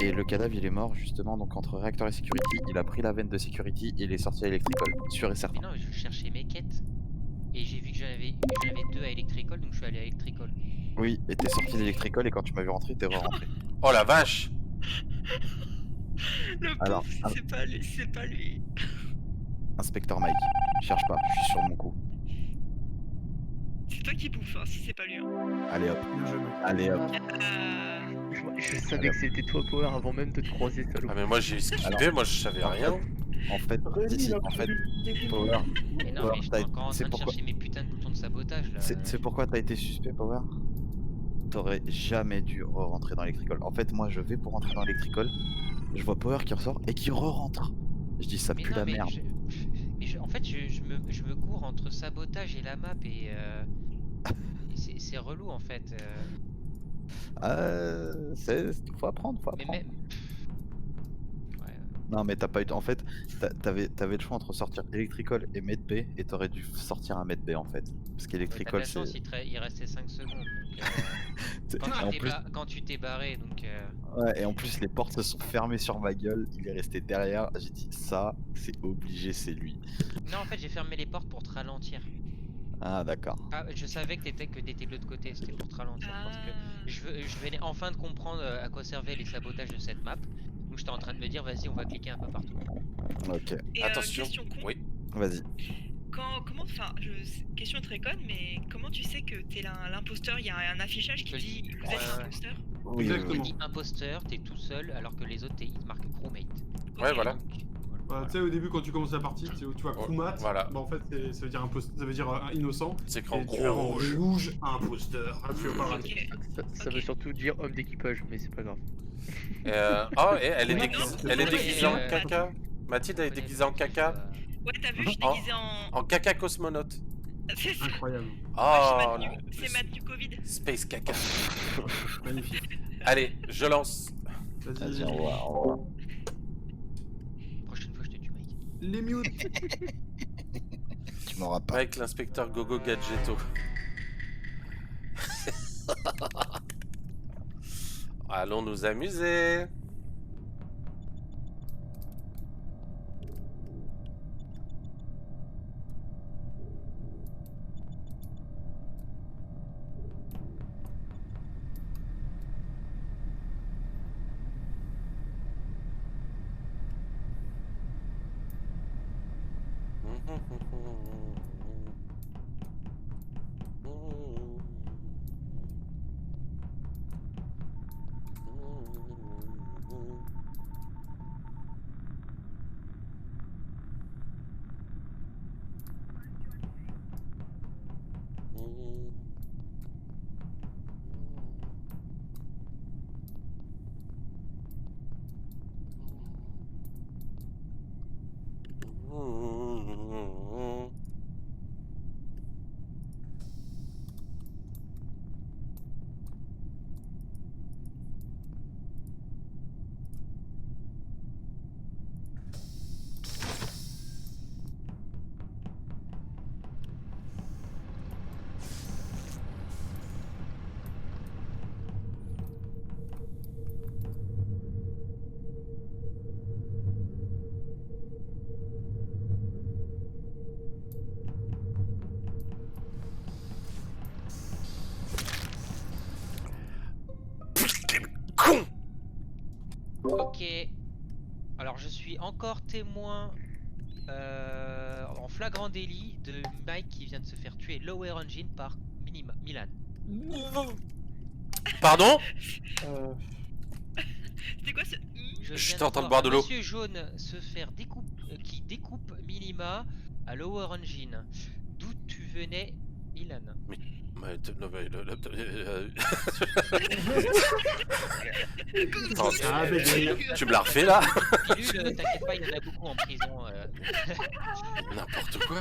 et le cadavre il est mort justement donc entre réacteur et security, il a pris la veine de security et il est sorti à Electrical, sûr et Mais certain. non, je cherchais mes quêtes. Et j'ai vu que j'en avais 2 à Electrical, donc je suis allé à Electrical. Oui, et t'es sorti d'Electrical et quand tu m'as vu rentrer, t'es re-rentré. Oh la vache! Le pauvre, Alors, si c'est pas lui, c'est pas lui. Inspecteur Mike, cherche pas, je suis sur mon coup. C'est toi qui bouffe, hein, si c'est pas lui. Hein. Allez hop, Bien joué, mec. allez hop. Je savais que c'était toi, Power, avant même de te croiser, salaud. Ah mais moi j'ai esquivé, Alors, moi je savais rien. En fait, Power, Mais non, Power, mais j'étais encore en c'est train de pourquoi- chercher mes putains de boutons de sabotage là. c'est pourquoi t'as été suspect, Power? T'aurais jamais dû re-rentrer dans Electrical. En fait, moi je vais pour rentrer dans Electrical, je vois Power qui ressort et qui re-rentre. Je dis ça Mais pue non, la mais merde. en fait, je me cours entre sabotage et la map et c'est relou en fait. Faut apprendre, Mais même. Ouais. Non, mais t'as pas eu. En fait, t'avais le choix entre sortir Electrical et Medbay, et t'aurais dû sortir un Medbay en fait. Parce Ouais, t'as de qu'Electrical, la c'est. chance, il restait 5 secondes. Donc, Et en plus, quand tu t'es barré, donc. ouais, et en plus, les portes se sont fermées sur ma gueule. Il est resté derrière. J'ai dit, ça, c'est obligé, c'est lui. Non, en fait, j'ai fermé les portes pour te ralentir. Ah, d'accord. Ah, je savais que t'étais de l'autre côté, c'était pour te ralentir. Parce que Ah. je venais enfin de comprendre à quoi servaient les sabotages de cette map. Donc, j'étais en train de me dire, vas-y, on va cliquer un peu partout. Ok, Et Attention. question con. Oui. vas-y. Question très conne, mais comment tu sais que t'es l'imposteur? Il y a un affichage qui Je te le dit dis. vous êtes l'imposteur? Oui, Exactement. Tu dis imposteur, t'es tout seul, alors que les autres, ils te marquent crewmate. Ouais, Ok. voilà. Donc, Bah, tu sais, au début, quand tu commences la partie, tu vois Ouais, crewmat, voilà. bah, en fait, ça veut dire ça veut dire innocent. C'est écrit en Et tu as en gros rouge. rouge imposteur. Ah, tu veux pas rater. Ok. Ça veut Ok. surtout dire homme d'équipage, mais c'est pas grave. Oh, et elle est Oui, non, déguisée en ouais, caca. Mathilde, elle est déguisée en caca. Ouais, t'as vu, je suis Oh. déguisée en. En caca cosmonaute. C'est ça. Incroyable. Oh, C'est Matt du Covid. Space caca. Magnifique. Allez, je lance. Vas-y, Vas-y. on va. Prochaine fois, je te tue, Mike. Les mutes. Tu m'auras pas. Mike, l'inspecteur Gogo Gadgetto. Allons nous amuser. Con. Ok. Alors, je suis encore témoin en flagrant délit de Mike qui vient de se faire tuer Lower Engine par Milan. Pardon? C'était quoi ce. Je J'étais en train de boire de l'eau. Monsieur Jaune se faire qui découpe Minima à Lower Engine. D'où tu venais, Milan? Ah, bébé. Tu me l'as refait là? Pilule, t'inquiète pas, il y en a beaucoup en prison. N'importe quoi.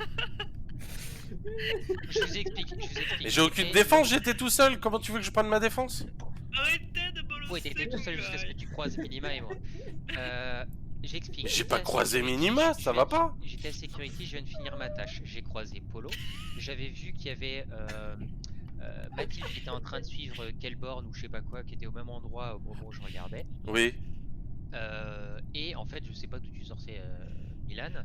Je vous explique. Et j'ai aucune défense, j'étais tout seul. Comment tu veux que je prenne ma défense? Arrêtez de bolosser. Ouais, t'étais tout seul jusqu'à ce que tu croises Minima et moi. J'explique. Mais j'ai J'étais pas à croisé Security, Minima, ça va pas? J'étais à Security, je viens de finir ma tâche. J'ai croisé Polo. J'avais vu qu'il y avait Mathilde qui était en train de suivre Kelborn ou je sais pas quoi, qui était au même endroit au moment où je regardais. Oui. Et en fait, je sais pas d'où tu sortais, Milan.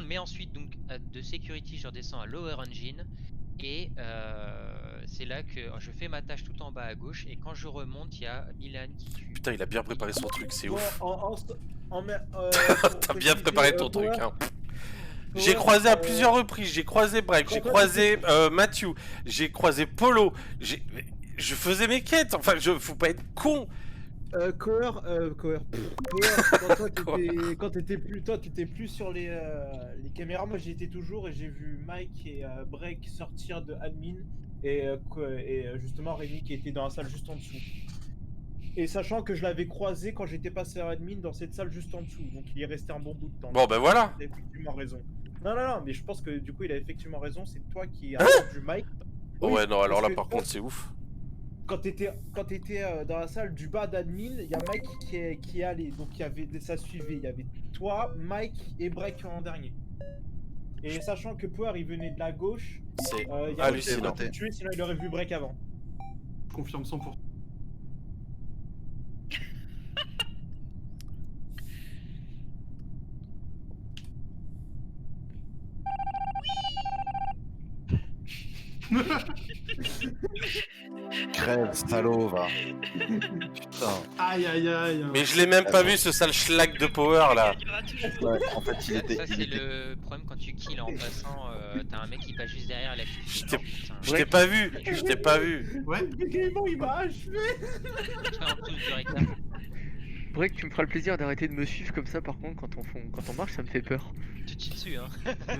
Mais ensuite, donc, de Security, je redescends à Lower Engine. Et c'est là que je fais ma tâche tout en bas à gauche. Et quand je remonte, il y a Milan qui tue. Putain, il a bien préparé son truc, c'est ouf. T'as T'as bien préparé ton truc, hein. J'ai croisé à plusieurs reprises, j'ai croisé Break, j'ai croisé Matthew, j'ai croisé Polo, je faisais mes quêtes, enfin, faut pas être con. Coeur, quand t'étais plus sur les caméras, moi j'y étais toujours et j'ai vu Mike et Break sortir de admin et justement Rémi qui était dans la salle juste en dessous. Et sachant que je l'avais croisé quand j'étais passé à admin dans cette salle juste en dessous, donc il est resté un bon bout de temps. Bon, ben voilà. Il a effectivement raison. Non, mais je pense que du coup il a effectivement raison, c'est toi qui as vu Mike. Oh Oui, ouais, non, alors parce là que par contre c'est ouf. quand t'étais dans la salle du bas d'admin, il y a Mike qui est allé. Donc ça suivait. Il y avait toi, Mike et Break en dernier. Et sachant que Power il venait de la gauche, C'est il y a hallucinant. pu le tuer, sinon il aurait vu Break avant. Je confirme 100%. Crève, salaud, va. Putain. Aïe aïe aïe. Mais je l'ai même pas vu ce sale schlag de Power là. Il y aura toujours. Ouais, en fait, il Ça, était. ça, il c'est était- le problème quand tu kills en passant. T'as un mec qui passe juste derrière la Je putain. Je t'ai pas vu, je t'ai pas vu. Ouais. Gréement, il m'a achevé. En plus du rectum. Break, tu me feras le plaisir d'arrêter de me suivre comme ça, par contre, quand on marche, ça me fait peur. Tu te chies dessus, hein.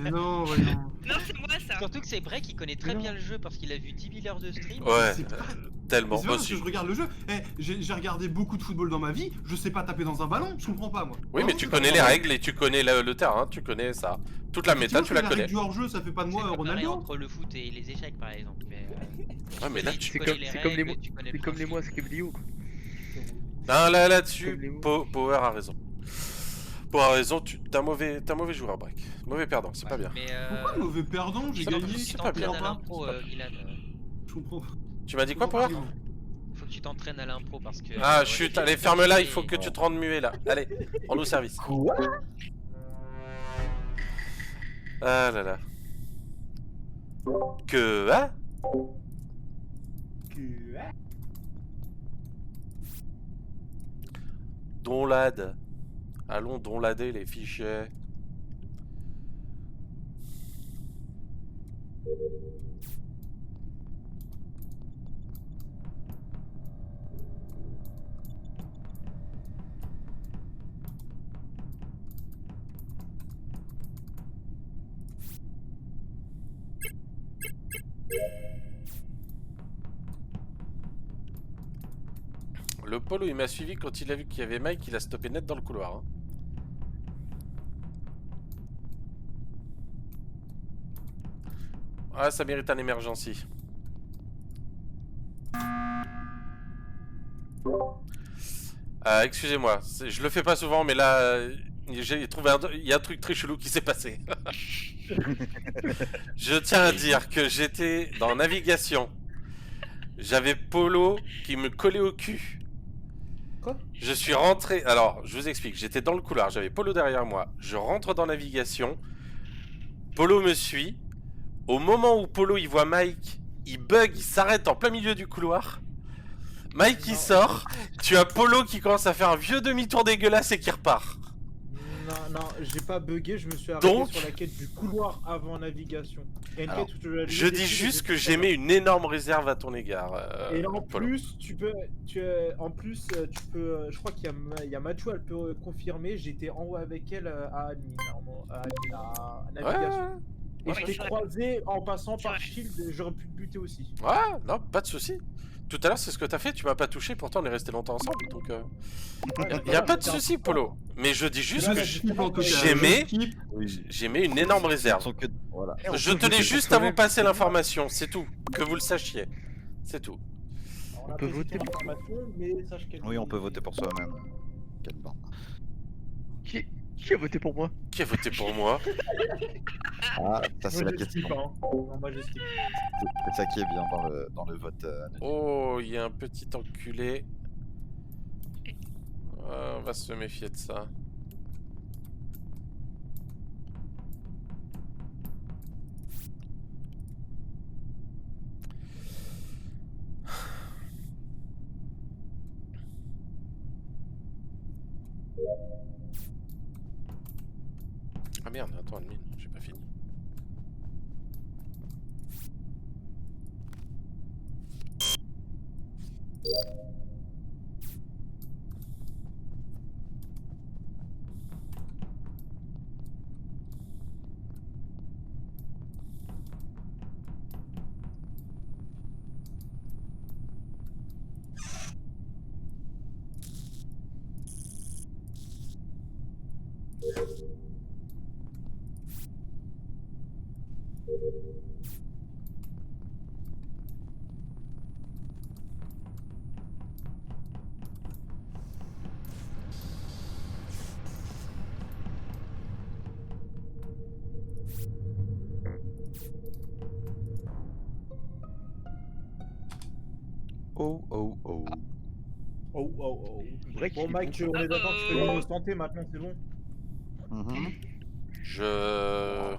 Mais non, voyons. Non, c'est moi ça. Surtout que c'est Break qui connaît très Non. bien le jeu parce qu'il a vu 10 000 heures de stream. Ouais, C'est pas- tellement. Mais c'est pas Moi parce que aussi. je regarde le jeu. J'ai regardé beaucoup de football dans ma vie. Je sais pas taper dans un ballon. Je comprends pas moi. Oui, Vraiment, mais tu c'est connais pas les normal. règles et tu connais le terrain, tu connais ça. Toute la méta, Effectivement, tu la la connais. règle du hors-jeu, ça fait pas de C'est moi pas pareil Ronaldo. entre le foot et les échecs par exemple. Mais, Ouais, mais là, si tu. tu connais les règles, tu connais le C'est comme les principe. mois, c'est comme Lio, quoi. Non, là-dessus, Comme les mots. Power a raison. Power a raison, t'es un mauvais joueur, Break. Mauvais perdant, c'est pas bien. Mais Pourquoi mauvais perdant? J'ai c'est gagné. pas- tu c'est pas t'entraînes bien, à pas. l'impro, C'est pas Milan. Je comprends. Tu m'as dit quoi, Power? Faut que tu t'entraînes à l'impro parce que. Ah, ouais, chut, j'ai allez, fait ferme-la, chier il faut que et- tu te rendes muet là. Allez, rends-nous service. Ah là là. Que. Hein? Donlad. Allons donlader les fichiers. Le Polo, il m'a suivi quand il a vu qu'il y avait Mike, il a stoppé net dans le couloir. Hein. Ah, ça mérite un emergency. Excusez-moi, je le fais pas souvent, mais là, j'ai trouvé il y a un truc très chelou qui s'est passé. Je tiens à dire que j'étais dans navigation. J'avais Polo qui me collait au cul. Quoi? Je suis rentré. Alors, je vous explique. J'étais dans le couloir. J'avais Polo derrière moi. Je rentre dans navigation. Polo me suit. Au moment où Polo il voit Mike, il bug, il s'arrête en plein milieu du couloir. Mike il Non. sort. Tu as Polo qui commence à faire un vieux demi-tour dégueulasse et qui repart. Non, j'ai pas bugué, je me suis arrêté Donc- sur la quête du couloir avant navigation. Il y a une Alors, quête où tu dois Je aller dis dessus, juste et que je- j'ai mis une énorme réserve à ton égard. Et en Polo. plus, tu peux, je crois il y a Mathieu, elle peut confirmer. J'étais en haut avec elle à admin, à navigation. Et Ouais, je t'ai c'est vrai. croisé en passant C'est par vrai. shield. J'aurais pu te buter aussi. Ouais, non, pas de souci. Tout à l'heure, c'est ce que t'as fait. Tu m'as pas touché. Pourtant, on est resté longtemps ensemble. Donc, y a pas de souci, Polo. Mais je dis juste Là, que je skip en tout cas. j'aimais- Je skip. j'ai mis une énorme réserve. Sont que- Voilà. Et on Je peut tenais voter juste pour à vous soi-même. passer l'information, c'est tout. Que vous le sachiez. C'est tout. On peut apprécie voter ton pour- information, mais sache qu'elle- Oui, on peut voter pour soi-même. Quelle bande. Qui a voté pour moi? Qui a voté pour moi? Ah, ça c'est Moi, la je skip, question. hein. Non, moi, je skip. C'est ça qui est bien dans le vote. Oh, il y a un petit enculé. On va se méfier de ça. Ah merde, attends, admin, j'ai pas fini. wow. Break, Bon, il est Mike, bon. on est d'accord que tu fais l'innocenté maintenant, c'est bon. Mhm. Je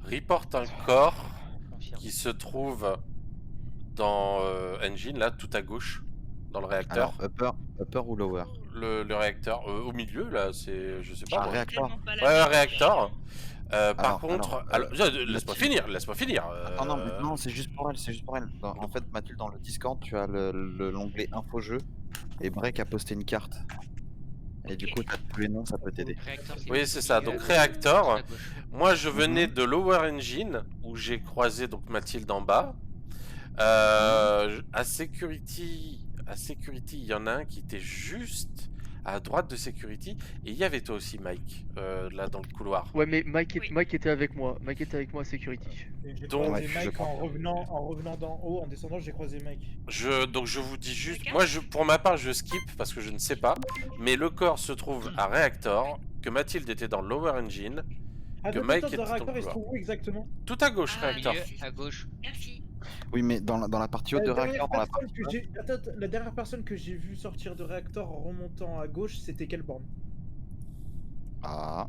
reporte un corps Confirme. qui se trouve dans Engine, là, tout à gauche, dans le réacteur. Alors, upper ou lower? Le réacteur, au milieu, là, c'est... Je sais pas, Ah, moi. C'est réacteur. tellement pas la Ouais, merde. réacteur. Par Alors, contre... alors, laisse-moi Mathilde. finir, laisse-moi finir. Attends, non, mais non, c'est juste pour elle, c'est juste pour elle. En fait, Mathilde, dans le Discord, tu as l'onglet info jeu et Break a posté une carte. Et du Ok. coup, tu as tous les noms, ça peut t'aider. Réacteur, c'est Oui, tout c'est au ça. milieu, Donc, tout réacteur. à gauche. Moi, je venais Mhm. de Lower Engine, où j'ai croisé donc Mathilde en bas. À Security, il y en a un qui était juste à droite de Security. Et il y avait toi aussi, Mike, là dans le couloir. Ouais, mais Oui. Mike était avec moi. Mike était avec moi à Security. Et j'ai Donc, croisé je Mike crois. en revenant d'en haut, en descendant, j'ai croisé Mike. donc je vous dis juste, D'accord. moi pour ma part je skip parce que je ne sais pas, mais le corps se trouve à Reactor, que Mathilde était dans Lower Engine, que Mike était Attends, dans le réacteur, il se couloir. trouve où exactement? Tout à gauche, Ah, Au Reactor. milieu, merci. à gauche. Merci. Oui, mais dans la partie haute de réacteur, dans la partie basse. Attends, la dernière personne que j'ai vue sortir de réacteur en remontant à gauche, c'était quelle borne? Ah.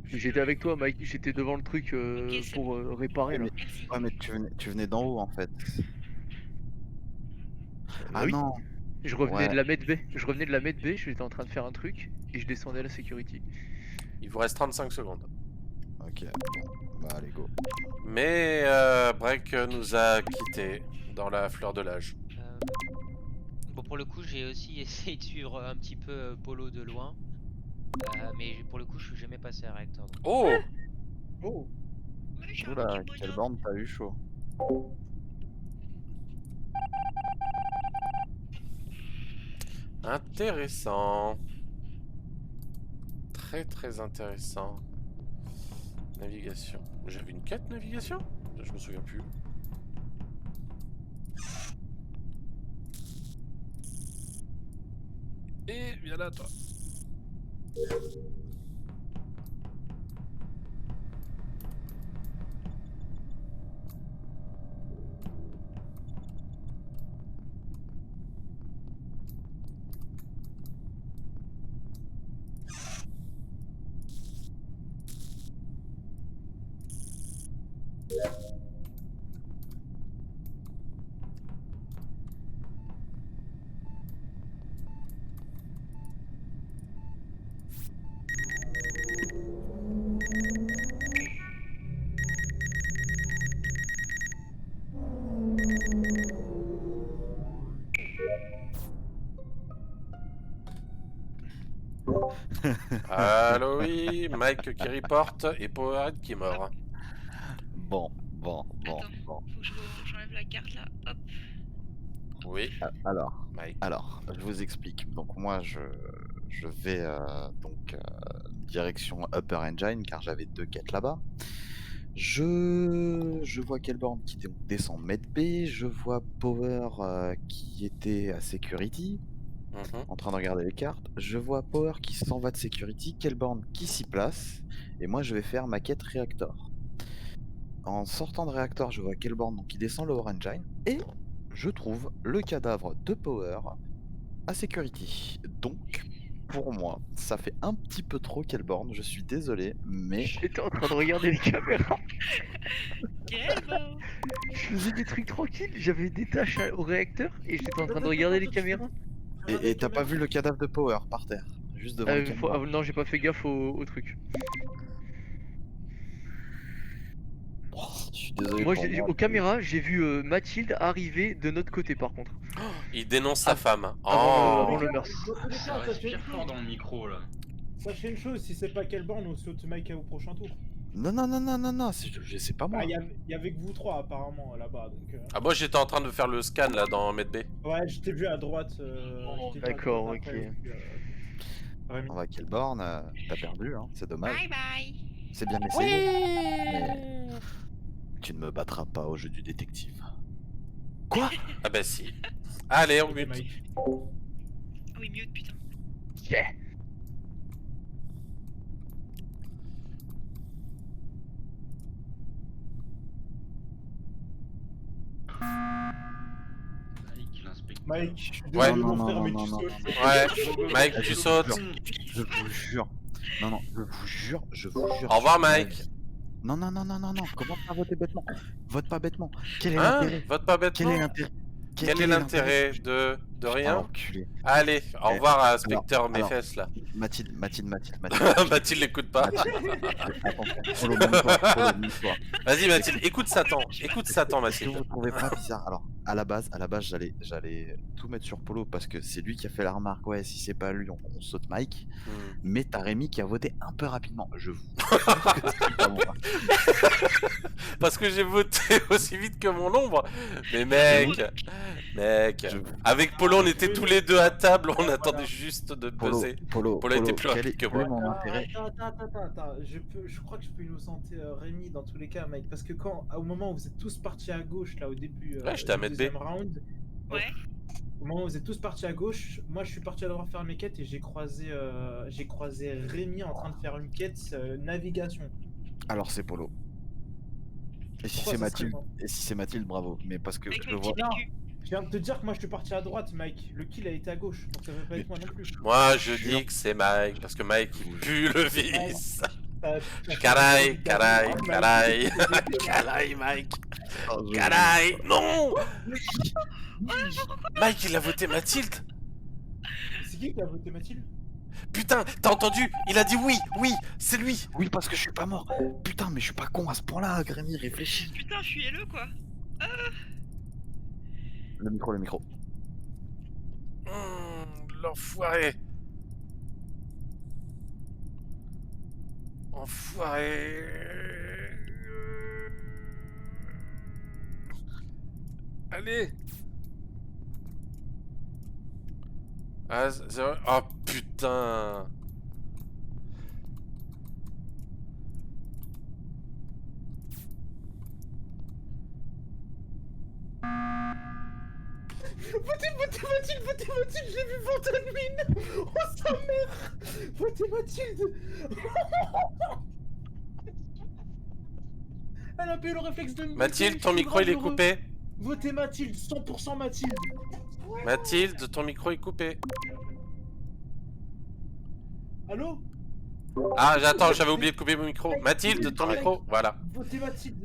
J'étais avec toi, Mike. J'étais devant le truc Ok, c'est pour réparer là. Merci. Ouais, mais tu venais d'en haut en fait. Ah Oui. non. Je revenais Ouais. de la med B. Je revenais de la med B. J'étais en train de faire un truc et je descendais à la Security. Il vous reste 35 secondes. Ok. Bon. Bah allez go. Mais Break nous a quittés dans la fleur de l'âge. Bon, pour le coup, j'ai aussi essayé de suivre un petit peu Polo de loin. Mais pour le coup, je suis jamais passé à réacteur. Donc. Oh! Oh. Oui, j'ai un Oula, petit quelle bonhomme. borne t'as eu chaud. Intéressant. Très très intéressant. Navigation. J'avais une quête navigation? Je me souviens plus. Et viens là toi. Allo oui, Mike qui reporte et Powerhead qui meurt. Bon. Attends, faut que j'enlève la carte là. Hop. Oui, Alors, Mike. je vous explique. Donc moi, je vais direction Upper Engine car j'avais 2 quêtes là-bas. Je vois Kelborn qui descend Med B, je vois Power qui était à Security, Mhm. en train de regarder les cartes. Je vois Power qui s'en va de Security, Kelborn qui s'y place, et moi je vais faire ma quête Reactor. En sortant de Reactor, je vois Kelborn donc, qui descend le Lower Engine, et je trouve le cadavre de Power à Security. Donc, pour moi, ça fait un petit peu trop Kelborn, je suis désolé, mais... J'étais en train de regarder les caméras. Quel beau. Je faisais des trucs tranquilles. J'avais des tâches au réacteur et j'étais en train de regarder les caméras. Et t'as pas vu le cadavre de Power par terre, juste devant les caméras. Non, j'ai pas fait gaffe au truc. Je suis désolé Moi, pour moi. aux caméras, j'ai vu Mathilde arriver de notre côté par contre. Il dénonce sa femme. Avant Oh. le meurtre. Ça respire fort dans le micro là. Sachez une chose, si c'est pas quelle borne, on saute Mike au prochain tour. Non, c'est pas moi. Il y avait que vous trois apparemment là-bas. Donc, Ah moi j'étais en train de faire le scan là dans Med B. ouais, je t'ai vu à droite. D'accord, ok. On va quelle borne, t'as perdu, hein, c'est dommage. Bye bye. C'est bien essayé. Mais tu ne me battras pas au jeu du détective. Quoi? Ah bah si. Allez, on mute. Mike. Ah oui, mute, putain. Yeah. Mike l'inspecteur. Mike, je suis Ouais. désolé Non, mon non, frère, non, mais non, tu non, sautes. Ouais, Mike, tu sautes. Je vous jure. Non, non, je vous jure, je vous jure. Au revoir, sur ma Mike. vie. Non, non, non, non, non, non. Comment pas voter bêtement? Vote pas bêtement. Quel est Hein? l'intérêt? Vote pas Quel est bêtement. l'intérêt? Quel est l'intérêt de Putain, rien? l'enculé. Allez, au Eh, revoir à inspecteur alors, Méfesse là. Mathilde. Mathilde l'écoute pas. Attention, Polo, monte-toi. Vas-y Mathilde, écoute Satan, Est-ce que Mathilde. vous trouvez pas bizarre? Alors, à la base, j'allais tout mettre sur Polo parce que c'est lui qui a fait la remarque. Ouais, si c'est pas lui, on saute Mike. Hmm. Mais t'as Rémi qui a voté un peu rapidement. Je vous. C'est pas moi. Parce que j'ai voté aussi vite que mon ombre. Mais mec, Je- avec Polo on était tous les deux à table, on attendait juste de Polo, buzzer. Polo, Polo était Polo, plus quel rapide est, que quel est moi. mon intérêt? Attends. Je crois que je peux innocenter Rémi dans tous les cas, Mike. Parce que au moment où vous êtes tous partis à gauche, là, au début Ouais, j'étais à du mettre B. deuxième round, Ouais. au moment où vous êtes tous partis à gauche, moi je suis parti à droite faire mes quêtes et j'ai croisé Rémi en train de faire une quête navigation. Alors c'est Polo. Et si Pourquoi c'est ça serait Mathilde, moi bravo. Mais parce que Avec je mon le vois. petit Non. PQ. Je viens de te dire que moi je suis parti à droite, Mike. Le kill a été à gauche, donc ça peut pas être moi non plus. Moi je dis que c'est Mike, parce que Mike il pue le vice. T'as Caray, fait- Mike. Oh, je- Caray, non. Mike il a voté Mathilde. C'est qui a voté Mathilde? Putain, t'as entendu? Il a dit oui, c'est lui. Oui, parce que je suis pas mort. Putain, mais je suis pas con à ce point-là, Grémy, réfléchis. Putain, fuyez-le quoi. Le micro. L'enfoiré. Enfoiré. Allez. Ah, c'est vrai. Oh putain. Votez Mathilde, je l'ai vu vendre une mine. Oh sa mère. Votez Mathilde. Elle a pas eu le réflexe de me Mathilde, voter, ton je suis micro il est grave heureux. coupé. Votez Mathilde, 100% Mathilde. Mathilde, ton micro est coupé. Allô? Ah, j'attends, j'avais oublié de couper mon micro. Mathilde, ton micro, voilà. Votez Mathilde.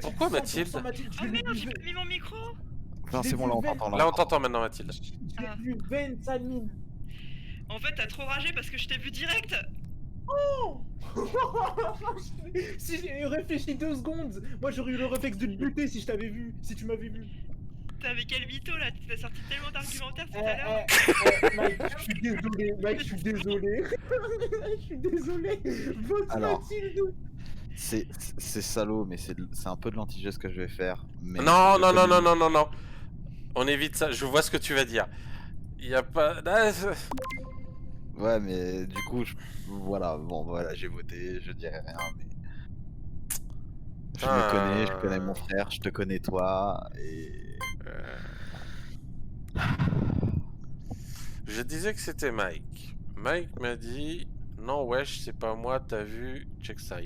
Pourquoi 100% Mathilde Mathilde, Oh merde, j'ai pas mis mon micro. Non, c'est bon, là on t'entend. Là, on t'entend maintenant, Mathilde. J'ai vu Ben sa mine. En fait, t'as trop ragé parce que je t'ai vu direct. Oh. Si j'ai réfléchi 2 secondes, moi j'aurais eu le réflexe de te buter si je t'avais vu, si tu m'avais vu. T'avais quel mytho là? Tu t'as sorti tellement d'argumentaires tout à l'heure. Mike, je suis désolé, Mike, je suis désolé. Je suis désolé. Vote Alors. Mathilde. C'est salaud, mais c'est un peu de l'anti-jeu ce que je vais faire. Mais Non, je non, non, connais- non, non, non, non. On évite ça, je vois ce que tu vas dire. Il y a pas... Ah, Ouais, mais du coup, voilà, bon, voilà, j'ai voté, je dirais rien, mais. Je me connais, je connais mon frère, je te connais toi, et. Je disais que c'était Mike. Mike m'a dit non wesh c'est pas moi, t'as vu, check ça.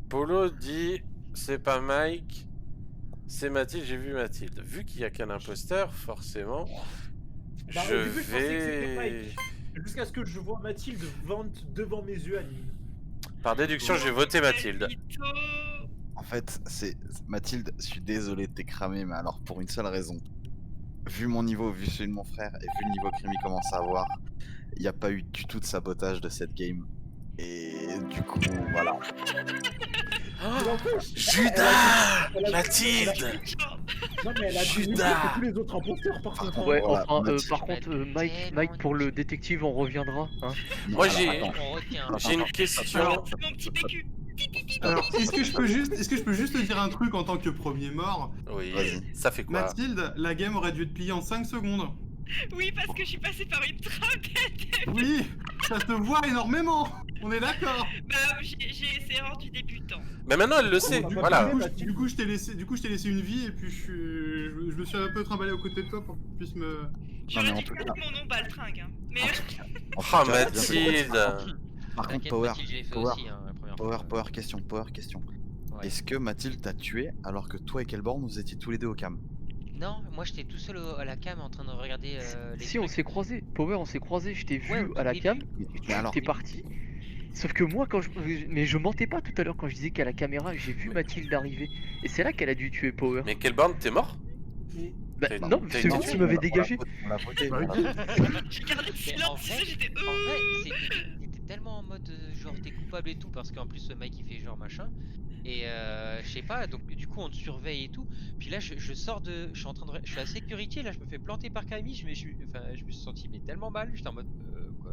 Polo dit c'est pas Mike, c'est Mathilde, j'ai vu Mathilde. Vu qu'il y a qu'un imposteur, forcément, Bah, au je début, je pensais que c'était vais... Mike. Jusqu'à ce que je vois Mathilde vente devant mes yeux à Nîmes. Par déduction, j'ai voté Mathilde. Quel mytho. En fait, c'est. Mathilde, je suis désolé de t'es cramé, mais alors pour une seule raison. Vu mon niveau, vu celui de mon frère, et vu le niveau que Rémi commence à avoir, il n'y a pas eu du tout de sabotage de cette game. Et du coup, voilà. Mais en fait, Judas, elle a- Mathilde. non mais elle a dit Judas. que tous les autres imposteurs par contre. contre, Ouais, voilà, enfin, Mathilde. par contre, Mike, pour le détective, on reviendra. Hein. Moi, Alors, j'ai- attends. On retient. J'ai une question. Alors, C'est mon petit PQ. Alors, est-ce que je peux juste te dire un truc en tant que premier mort? Oui, Vas-y. ça fait quoi? Mathilde, la game aurait dû être pliée en 5 secondes. Oui, parce que je suis passée par une trappe. Oui, ça se voit énormément. On est d'accord. Bah, c'est erreur du débutant. Mais maintenant elle le sait, bah, voilà. Du coup, je t'ai laissé une vie et puis je me suis un peu trimballé aux côtés de toi pour que tu puisses me. J'aurais en dû tout mettre cas- mon nom baltringue. Hein. Mais En tout cas, Oh bien fait. Mathilde. Par contre, T'inquiète, Power, Mathilde, je l'ai fait Power, aussi, hein, la première fois. Power question. Ouais. Est-ce que Mathilde t'a tué alors que toi et Kelborn vous étiez tous les deux au cam? Non, moi j'étais tout seul à la cam en train de regarder les Si, on trucs. s'est croisés. Power, on s'est croisés. Je t'ai Ouais, vu au à tout la début. cam. Mais alors, T'es parti. Sauf que moi, mais je mentais pas tout à l'heure quand je disais qu'à la caméra, j'ai vu Mathilde arriver. Et c'est là qu'elle a dû tuer Power. Mais Kelborn, t'es mort? Mais- Bah T'as- non, t'as c'est été vous tué qui m'avez on l'a dégagé. voté, Bah on oui. l'a voté. J'ai gardé le Mais silence, en tu sais, vrai, j'étais. t'étais tellement en mode genre t'es coupable et tout parce qu'en plus ce mec il fait genre machin et je sais pas donc du coup on te surveille et tout puis là je sors de je suis en train de je suis à sécurité là je me fais planter par Camille enfin je me suis senti mais tellement mal j'étais en mode quoi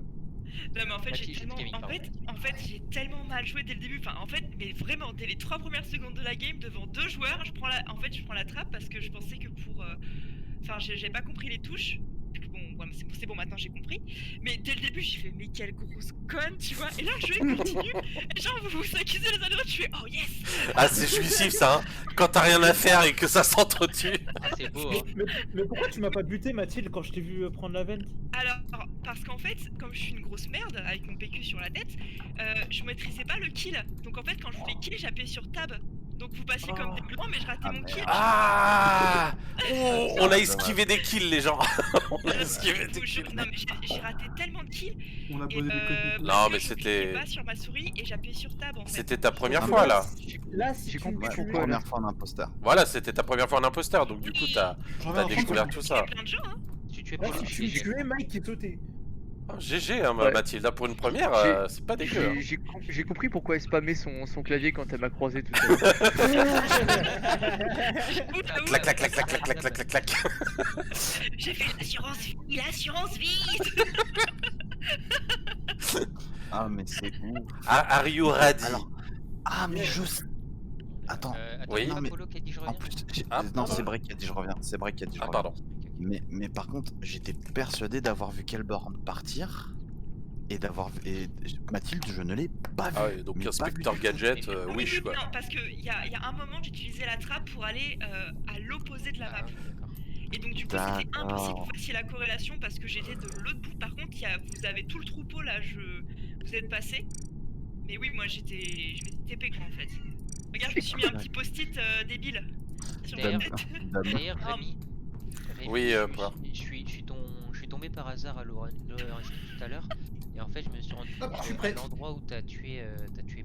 Non mais en fait j'ai Mathilde, tellement Camille, pardon. en fait j'ai tellement mal joué dès le début. Enfin en fait mais vraiment dès les 3 premières secondes de la game devant 2 joueurs, je prends la trappe parce que je pensais que pour enfin j'ai pas compris les touches. Bon, ouais, c'est bon maintenant j'ai compris. Mais dès le début j'ai fait mais quelle grosse conne tu vois. Et là le jeu il continue. Et genre vous vous accusez les uns les autres, je fais oh yes. Ah, c'est jouissif ça, hein. Quand t'as rien à faire et que ça s'entretue. Ah, c'est beau Mais, hein. mais pourquoi tu m'as pas buté, Mathilde, quand je t'ai vu prendre la vente? Alors, parce qu'en fait, comme je suis une grosse merde avec mon PQ sur la tête, je maîtrisais pas le kill. Donc en fait, quand je voulais kill, j'appuyais sur tab. Donc vous passiez comme des blancs, mais je ratais Ah, mon kill. merde. Ah, oh, on a dommage. esquivé des kills les gens. On a esquivé Je des vous jure, kills. non mais j'ai raté tellement de kills. On a Et posé des codes. Non, parce mais que je c'était- cliquais pas sur ma souris et j'appuyais sur tab en fait. C'était ta première Ah, fois mais là. Là, si J'ai tu compris me tues- pourquoi, là. Première fois en imposteur. Voilà, c'était ta première fois en imposteur, donc du coup t'as J'en ai découvert un tout Il y ça. a plein de gens, hein. Tu tuais Là, pas si tu me tuais, Mike qui est sauté. Oh, GG, hein, Ouais. Mathilde, là, pour une première, J'ai- c'est pas dégueu. hein. J'ai compris pourquoi elle spammait son clavier quand elle m'a croisé tout à l'heure. J'avoue, Clac, clac, clac, clac, clac, clac, clac, clac, clac. j'ai fait l'assurance vie. Ah, mais c'est ouf. Ah, are you ready? Alors, ah, mais je. Attends. Attends, Oui. c'est pas Non, mais- Polo qui a dit je En reviens plus, Ah, non, c'est Break qui a dit je reviens. C'est Break qui a dit je Ah, reviens. pardon. Mais par contre, j'étais persuadé d'avoir vu Kelborn partir et Mathilde, je ne l'ai pas vu. Ah ouais, donc Mais pas inspecteur vu du tout. gadget, wish quoi. Non, parce qu'il y a un moment, j'utilisais la trappe pour aller à l'opposé de la Ah, map. ok, d'accord. Et donc du coup c'était impossible que D'accord. vous fassiez la corrélation parce que j'étais de l'autre bout. Par contre vous avez tout le troupeau là, vous êtes passé. Mais oui moi je m'étais TP quoi en fait. Regarde je me suis mis un petit post-it débile sur ma D'ailleurs- tête. D'ailleurs, Ah. Rémi, Oui, je quoi. suis tombé par hasard à l'Orange tout à l'heure et en fait je me suis rendu Hop, compte je suis qu'à prêt. l'endroit où t'as tué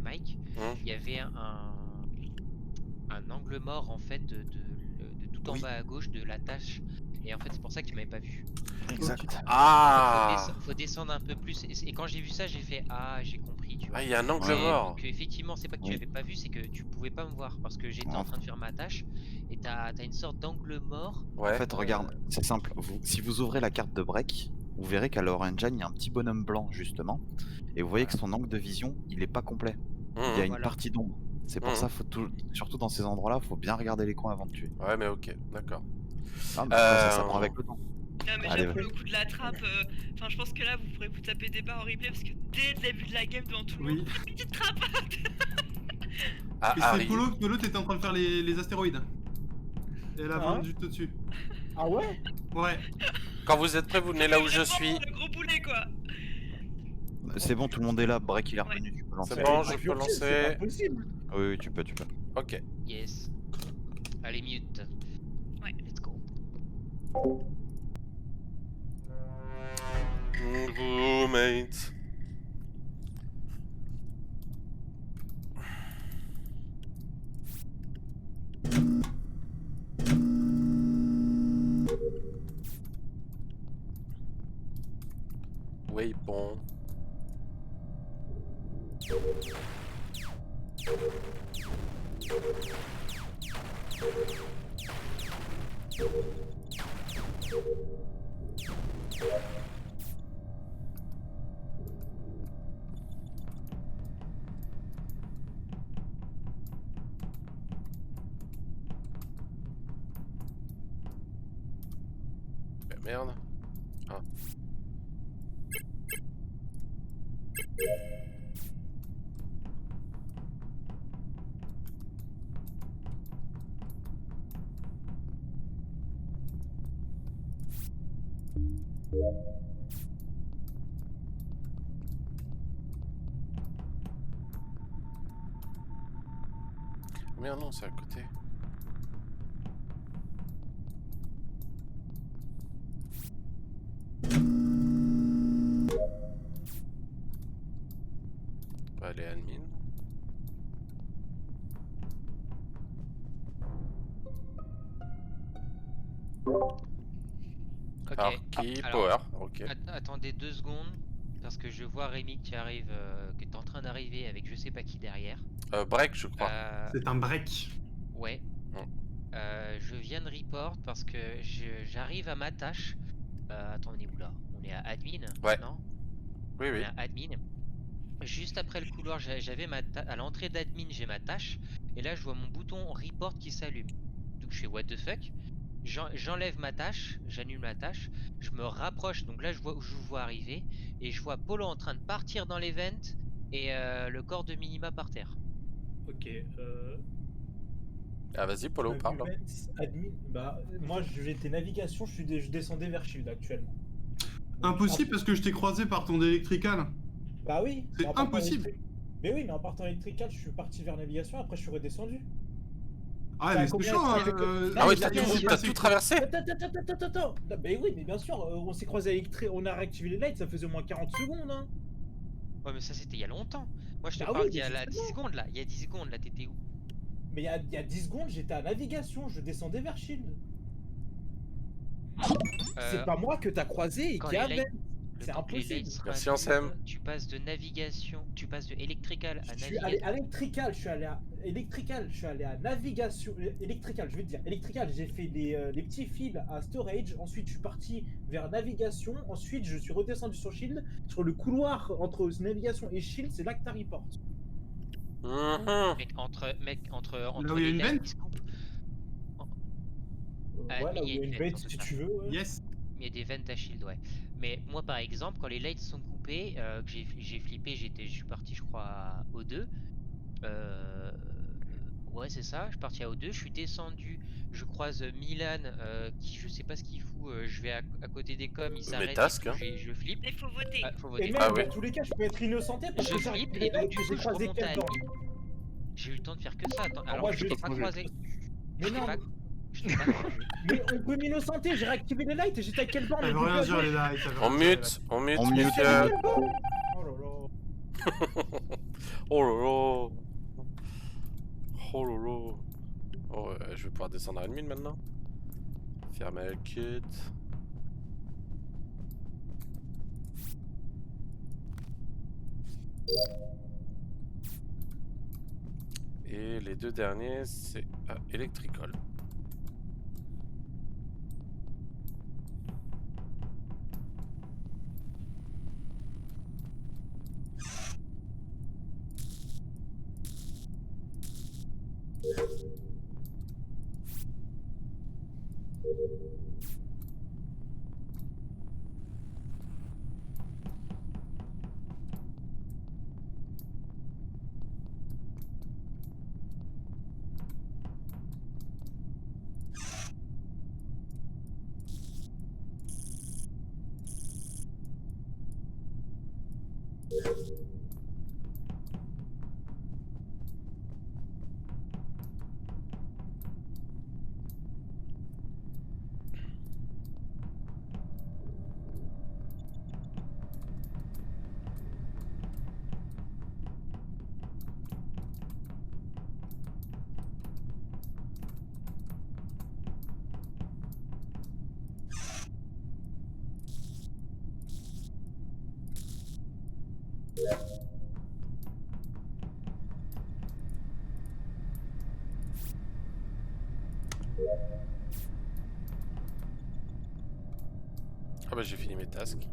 Mike, Hum. il y avait un angle mort en fait de tout en Oui. bas à gauche de la tâche et en fait c'est pour ça que tu m'avais pas vu. Exact. Ah, Faut descendre un peu plus et quand j'ai vu ça j'ai fait ah j'ai compris tu vois. ah, il y a un angle Ouais. mort. Donc effectivement c'est pas que tu Oui. avais pas vu, c'est que tu pouvais pas me voir parce que j'étais en train de faire ma tâche et t'as une sorte d'angle mort. Ouais. En fait, regarde, c'est simple. Si vous ouvrez la carte de Break, vous verrez qu'à leur engine, il y a un petit bonhomme blanc justement, et vous voyez que son angle de vision, il est pas complet. Il y a Hum, une Voilà. partie d'ombre. C'est pour Mhm. ça, surtout dans ces endroits-là, faut bien regarder les coins avant de tuer. Ouais, mais ok, d'accord. Ah, mais après, ça Euh, s'apprend avec le temps. Non mais Allez, j'avoue ouais. le coup de la trappe, enfin je pense que là vous pourrez vous taper des barres en replay parce que dès le début de la game devant tout le monde, Oui. petite trappe. Ah, Et Harry. c'était Polo, t'étais en train de faire les astéroïdes. Et elle a Ah. volé juste au-dessus. Ah ouais? Ouais. Quand vous êtes prêts, vous venez là où je suis. Le gros boulet quoi. C'est bon, tout le monde est là. Break, il est Ouais. revenu. Tu peux lancer. C'est bon, Avec je ma peux purchase, lancer. C'est pas possible. Oui, tu peux. Ok. Yes. Allez mute. Ouais. Let's go. Roommate. Waypoint. Merde. Ah. Merde, non, c'est à côté. Ok. Alors, qui Alors, Power, ok. Attendez 2 secondes, parce que je vois Rémi qui arrive, que t'es en train d'arriver avec je sais pas qui derrière. Break, je crois. C'est un break. Ouais. Mm. Je viens de report parce que j'arrive à ma tâche. Attends, on est où là? On est à admin? Ouais. Non? Oui, On oui. est à admin. Juste après le couloir, j'avais à l'entrée d'admin, j'ai ma tâche. Et là, je vois mon bouton report qui s'allume. Donc je fais what the fuck? J'enlève ma tâche, j'annule ma tâche. Je me rapproche. Donc là, je vous vois arriver. Et je vois Polo en train de partir dans l'event. Et le corps de Minima par terre. Ok. Ah, vas-y, Polo, parle. Events, admin. Bah, moi, j'étais navigation, je descendais vers Shield actuellement. Donc, Impossible parce que je t'ai croisé par ton électrical. Bah oui. C'est mais en partant impossible. Mais oui, mais en partant électrical, je suis parti vers navigation, après je suis redescendu. Ah, Ça a mais c'est combien- chaud, ça hein. fait que- Ah Non, oui, mais t'as combien tout, de- t'as tout traversé? Attends. Non, mais oui, mais bien sûr, on s'est croisé on a réactivé les lights, ça faisait au moins 40 secondes, hein. Ouais, mais ça, c'était il y a longtemps. Moi, je te Bah parle oui, d'il y mais a là, 10 justement. secondes là. Il y a 10 secondes là, t'étais où? Mais il y a 10 secondes, j'étais à navigation, je descendais vers Shield. C'est pas moi que t'as croisé et quand qui les a lights- Vent. Le C'est temps que les lights impossible. soient Merci, allumés, Ansem. tu passes de navigation, tu passes de electrical à Je suis allé navigation. à électrical, je suis allé à électrical, je suis allé à navigation, électrical, je vais te dire, électrical, j'ai fait les petits fils à storage, ensuite je suis parti vers navigation, ensuite je suis redescendu sur Shield, sur le couloir entre navigation et Shield, c'est là que t'as report. Mhm. Entre Là où il y a les une lights vente qui se coupent. À Voilà, admin, où il y a une vent, bête en tout si cas. tu veux. Ouais. Yes. Il y a des vents à shield, ouais. Mais moi, par exemple, quand les lights sont coupés, que j'ai flippé, je suis parti, je crois, à O2. Ouais, c'est ça. Je suis parti à O2. Je suis descendu. Je croise Milan, qui je sais pas ce qu'il fout. Je vais à côté des coms, il Mais s'arrête et task, tout. hein. Je flippe. Il faut voter. Faut Et voter. même Ah dans oui. tous les cas, je peux être innocenté parce Je que j'ai flippe réactivé et les donc lights du et j'ai coup je croisé remonte à Kelborn. admin. J'ai eu le temps de faire que ça. Attends, Ah, alors moi, je j'ai t'ai pas croisé. croisé. Mais non, Je t'ai pas croisé. mais on peut m'innocenter, j'ai réactivé les lights et j'étais à Kelborn. Ça le veut début rien à dire, gauche. les lights. ça veut On rien dire, les mute, lights. on mute, On mute, messieurs. Oh là là. Oh là là. Oh là là. Oh, je vais pouvoir descendre à admin maintenant. Fermer le kit. Et les deux derniers, c'est à Electrical. Ah bah j'ai fini mes tasks.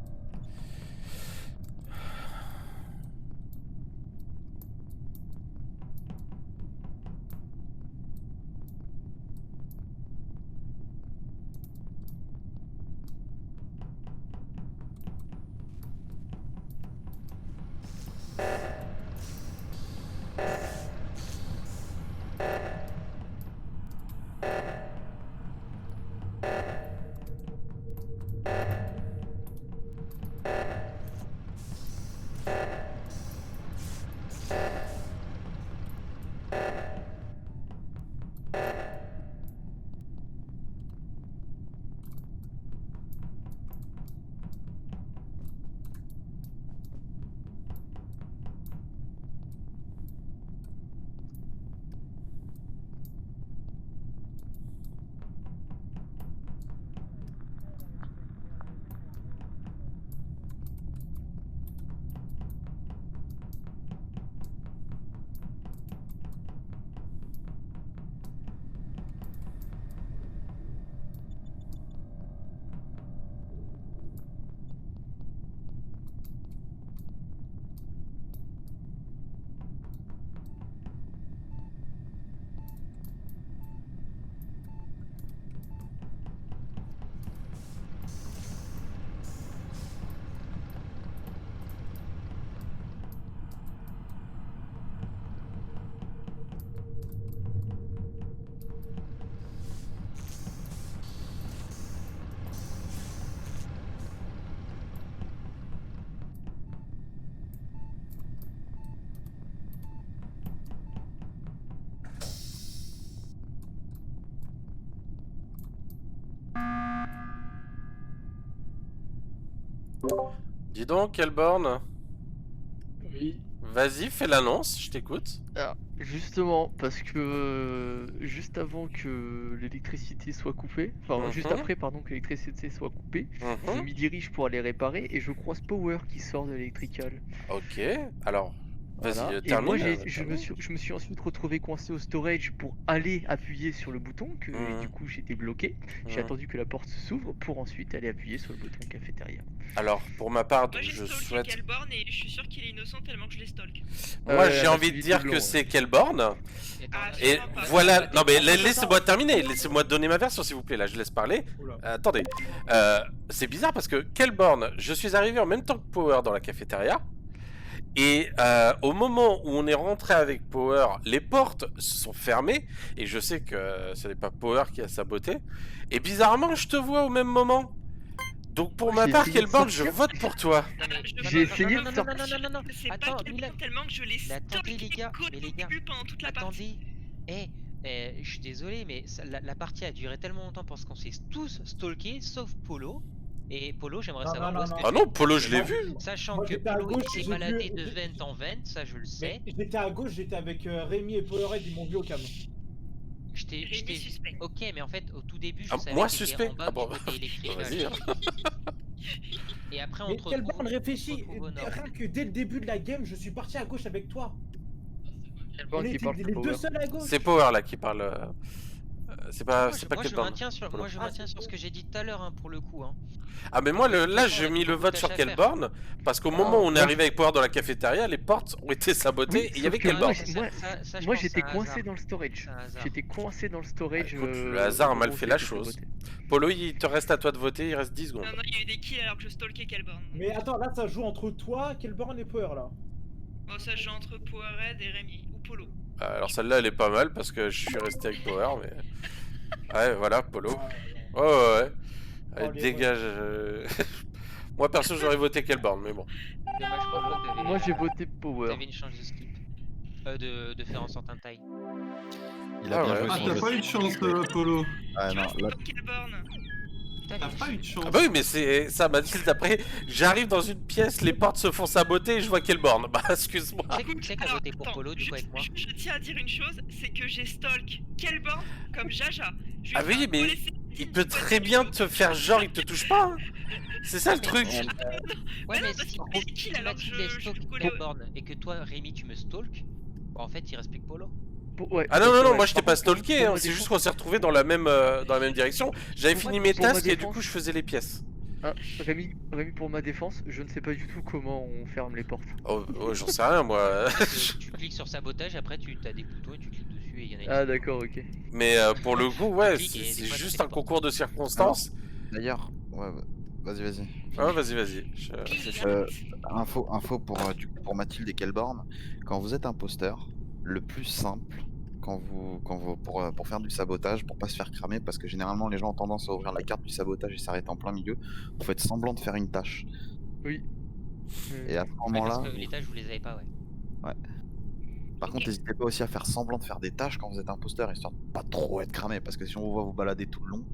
Dis donc, Kelborn, Oui. vas-y, fais l'annonce, je t'écoute. Ah, justement, parce que juste avant que l'électricité soit coupée, enfin juste Mhm. après, pardon, que l'électricité soit coupée, je Mhm. m'y dirige pour aller réparer et je croise Power qui sort de l'électrical. Ok, alors, vas-y, Voilà. Et termine. moi, je me suis ensuite retrouvé coincé au storage pour aller appuyer sur le bouton, que et du Mhm. coup j'étais bloqué. J'ai Mhm. attendu que la porte s'ouvre pour ensuite aller appuyer sur le bouton cafétéria. Alors, pour ma part, Moi donc, j'ai je stalké souhaite... Kelborn et je suis sûr qu'il est innocent tellement que je l'ai stalk. Moi, Ouais, j'ai elle m'a envie de suivi tout dire le que long, ouais. c'est Kelborn. Ah, Et sûrement pas. voilà, non mais Attends, laissez-moi attends. terminer, laissez-moi donner ma version s'il vous plaît, là je laisse parler. Oula. Attendez, c'est bizarre parce que Kelborn, je suis arrivé en même temps que Power dans la cafétéria, et au moment où on est rentré avec Power, les portes se sont fermées, et je sais que ce n'est pas Power qui a saboté, et bizarrement je te vois au même moment. Donc pour ma J'ai part, essayé de Kelborn, je sortir. vote pour toi. Non, mais- Je non, J'ai non, essayé non, de non, non, sortir. non, non, non, non. C'est pas Attends, Kelborn Milan. tellement que je l'ai Mais attendez, stalké les gars, côte mais les au gars, début pendant toute la partie. attendez. Je suis désolé, mais la partie a duré tellement longtemps parce qu'on s'est tous stalkés, sauf Polo. Et Polo, j'aimerais Non, savoir non, où est-ce non, que Ah tu non, es Polo je l'ai actuellement, vu. sachant Moi, que j'étais à Polo gauche, il s'est j'ai baladé vu- de vent en vent, ça je le sais. Mais j'étais à gauche, j'étais avec Rémi et Powerhead, ils m'ont vu au cam. Je t'ai Rémi vu. suspect. Ok, mais en fait, au tout début, je Ah, savais moi que t'étais suspect. en bas Ah bon, du côté électrical. vas-y. Hein. Et après, on Mais te quel retrouve, borne réfléchis, au nord. rien que dès le début de la game, je suis parti à gauche avec toi. Kelborn On qui était parle les pour deux Power. seuls à gauche. C'est Power là qui parle. C'est pas, Moi, je, c'est pas moi, je Kelborn. maintiens sur, Polo. moi, je Ah, maintiens c'est sur ce bon. que j'ai dit tout à l'heure, hein, pour le coup. Hein. Ah mais moi De toute là façon, j'ai on a mis le beaucoup de vote tâches sur à faire. Kelborn parce qu'au Ah, moment où on est moi, arrivé avec Power dans la cafétéria, les portes ont été sabotées Oui, et il y sauf avait que Kelborn. mais moi, je moi pense j'étais que c'est un coincé hasard. dans le storage. C'est un hasard. J'étais coincé dans le Ah, storage. écoute, le au hasard a moment mal où fait ça a la été chose. saboté. Polo, il te reste à toi de voter, il reste 10 secondes. Non, non, il y a eu des kills alors que je stalkais Kelborn. Mais attends, là ça joue entre toi, Kelborn et Power là. Bon, ça joue entre Powerhead et Rémi. Ou Polo. Alors celle-là elle est pas mal parce que je suis resté avec Power mais... Ouais voilà, Polo. Ah, Ouais. Allez, Oh, les dégage. Moi perso j'aurais voté Kelborn mais bon. Dommage pour toi, Moi j'ai voté Power. t'avais une chance de skip. De faire en sorte un taille. Il a Ah bien ouais. joué Ah, son t'as jeu. pas eu de chance, Polo. Ah Tu non, vois, c'est là, pas Kelborn. T'as pas eu de chance. Ah bah oui mais c'est ça Mathilde après j'arrive dans une pièce, les portes se font saboter et je vois Kelborn. Bah excuse-moi. Tu sais qu'à Alors, voter pour attends, Polo, du coup, avec moi. je tiens à dire une chose, c'est que j'ai stalk Kelborn comme Jaja. Je lui ai Ah fait oui un mais call il digne peut du très pote bien du te faire genre il te touche pas. Hein. C'est ça le truc. Ouais, Mais non, mais parce si, qu'il met des kills si alors que Mathilde je stalk suis collé au... Kelborn et que toi, Rémi, tu me stalk, bah, en fait, il reste plus que Polo. Ouais, Ah tout à non, fait, ouais. moi je t'ai Par pas contre, stalké, pour hein, ma c'est juste défense- qu'on s'est retrouvés dans la même direction. J'avais Pour fini ma- mes pour ma tasks et du défense- coup je faisais les pièces. Ah, Rémi, pour ma défense, je ne sais pas du tout comment on ferme les portes. Oh, j'en sais rien moi. Tu cliques sur sabotage, après, tu as des couteaux et tu cliques dessus et il y en a une. Ah d'accord, ok. Mais pour le coup, ouais, cliques et c'est des fois, ça juste fait un des concours de circonstances. d'ailleurs, ouais, vas-y. Ah, vas-y. Info pour Mathilde et Kelborn. Quand vous êtes imposteur, le plus simple, pour faire du sabotage, pour pas se faire cramer, parce que généralement les gens ont tendance à ouvrir la carte du sabotage et s'arrêter en plein milieu, vous faites semblant de faire une tâche. Oui. Et à ce Ouais, moment-là, parce que les tâches, vous les avez pas, ouais. par contre, n'hésitez pas aussi à faire semblant de faire des tâches quand vous êtes imposteur, histoire de pas trop être cramé, parce que si on vous voit vous balader tout le long,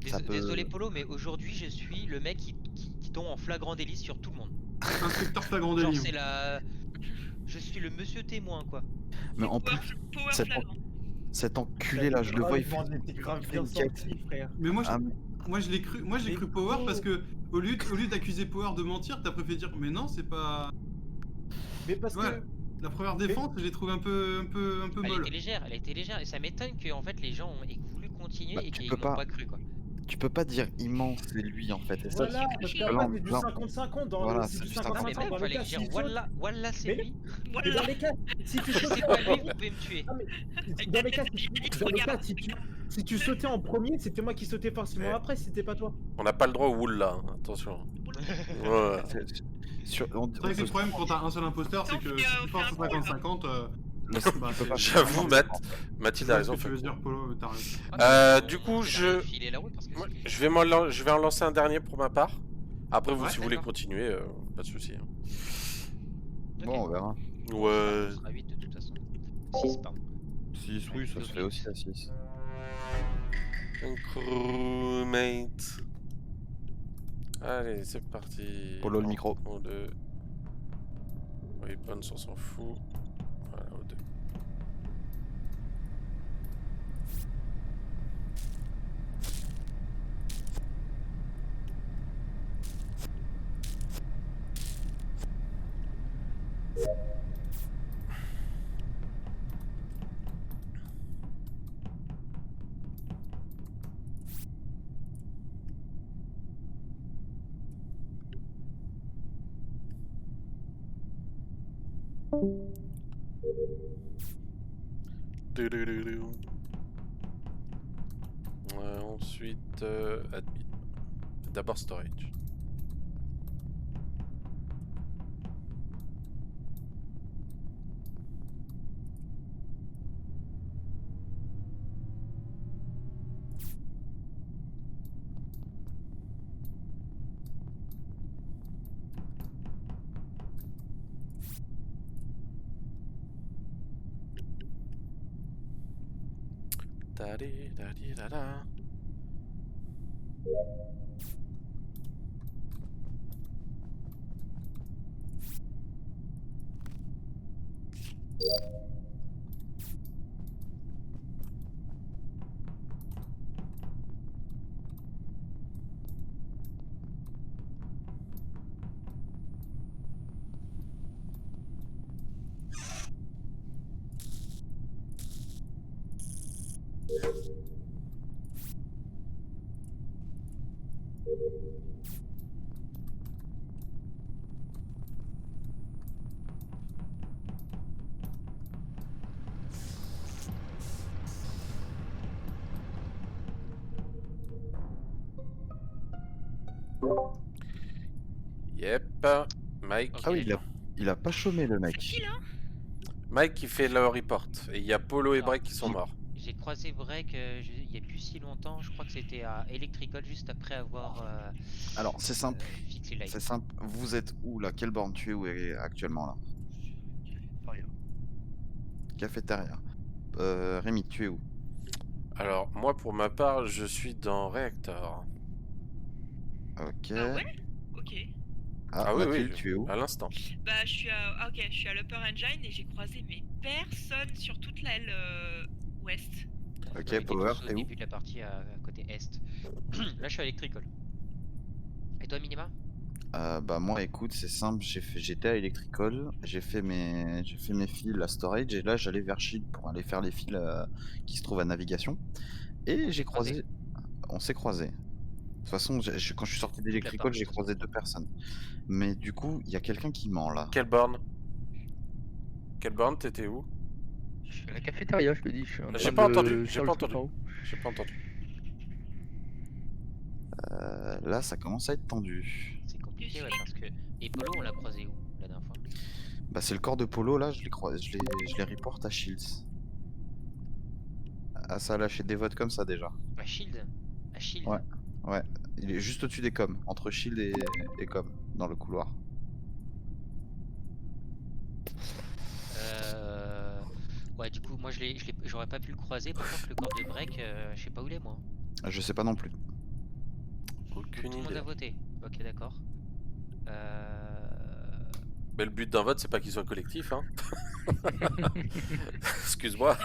Mais Ça peut- désolé Polo, mais aujourd'hui je suis le mec qui tombe en flagrant délit sur tout le monde. Inspecteur flagrant Genre délit. c'est la... Je suis le monsieur témoin quoi. mais en plus, Power cette- flagrant. cet enculé là, je le vois, il fait était grave fait bien une quête. sorti, frère. Mais moi, Ah, mais- moi je l'ai cru, j'ai Mais cru Power gros. parce que au lieu d'accuser Power de mentir, t'as préféré dire mais non, c'est pas. Mais parce Ouais. que. La première défense, je l'ai trouvé un peu Elle molle. était légère et ça m'étonne que en fait les gens aient voulu continuer Bah, et tu qu'ils peux m'ont pas- pas cru quoi. Tu peux pas dire immense, c'est lui en fait. Et ça, Voilà, parce c'est- qu'après là, c'est du là, 50-50 dans voilà, le. C'est c'est du du 50-50 Non mais 50-50 même dans le fallait cas dire s'il saute. Wallah c'est Mais- lui. Mais Voilà. dans les cas, si tu Si sautais c'est en pas lui, premier. vous pouvez me tuer. Ah, mais Avec dans ta les cas, tête de génie, dans les cas, regarde. si tu sautais en premier, c'était moi qui sautais forcément Ouais. après, c'était pas toi. On n'a pas le droit au wool là, hein, attention. Ouais. C'est vrai que le problème quand t'as un seul imposteur, c'est que On si fait tu forces un à pool, 50-50, tu peux pas J'avoue, Mathilde a c'est raison. ce que tu veux dire, Polo, t'as raison. Du coup, Filer la route parce que Moi, c'est- je vais en lancer un dernier pour ma part. Après, vous, Ouais, si vous voulez d'accord. continuer, pas de souci. Hein. Ok. Bon, on verra. Ouais. Ce sera 8 de toute façon. 6 pardon. 6, oui, ça se fait aussi à 6. Un crewmate. Allez, c'est parti. Polo, le micro. Au 2. Weapons, on s'en fout. Voilà, au 2. Ensuite, admin. D'abord storage. Da-di-da-di-da-da. Yep. Mike. Ok, Ah oui, d'accord. il a pas chômé le C'est mec. qui là? Mike qui fait le report. Et il y a Polo et Non, Break qui sont morts. J'ai croisé Break il y a plus si longtemps, je crois que c'était à Electrical juste après avoir Alors, c'est simple. fixé le light. C'est simple. Vous êtes où là? Quelle borne tu es où actuellement là? Cafétéria. Rémi, tu es où? Alors, moi pour ma part, je suis dans Reactor. Ok. Ah ouais? Ok. Ah, oui, Mathilde, oui, tu es où? à l'instant. Bah je suis à... ah, ok, je suis à l'Upper Engine et j'ai croisé mais personne sur toute l'aile ouest. On Ok, était Power, tous au t'es où? début de la partie à côté est. Là, je suis à Electrical. Et toi, Minima? Bah moi écoute, c'est simple, j'étais à Electrical, j'ai fait mes fils à storage et là j'allais vers Shield pour aller faire les fils qui se trouvent à navigation et On j'ai s'est croisés. croisé, on s'est croisés. De toute façon, quand je suis sorti Toute la d'Electrical, partie, j'ai de toute façon. croisé 2 personnes. Mais du coup, il y a quelqu'un qui ment là. Quelle borne? Quelle borne? T'étais où? Je suis à la cafétéria, je te dis. Je suis en J'ai train pas de entendu, j'ai faire pas le truc entendu. en haut. J'ai pas entendu. Là, ça commence à être tendu. C'est compliqué, ouais, parce que. Et Polo, on l'a croisé où la dernière fois? Bah c'est le corps de Polo là, je les reporte à Shields. Ah, ça a lâché des votes comme ça déjà. À Shield? À Shield? Ouais, ouais. Il est juste au-dessus des coms, entre Shield et com, dans le couloir. Ouais, du coup, moi, j'aurais pas pu le croiser. Par contre, le corps de Break, je sais pas où il est, moi. Je sais pas non plus. Donc, Aucune tout le monde idée. a voté. Ok, d'accord. Mais le but d'un vote, c'est pas qu'il soit collectif, hein. Excuse-moi.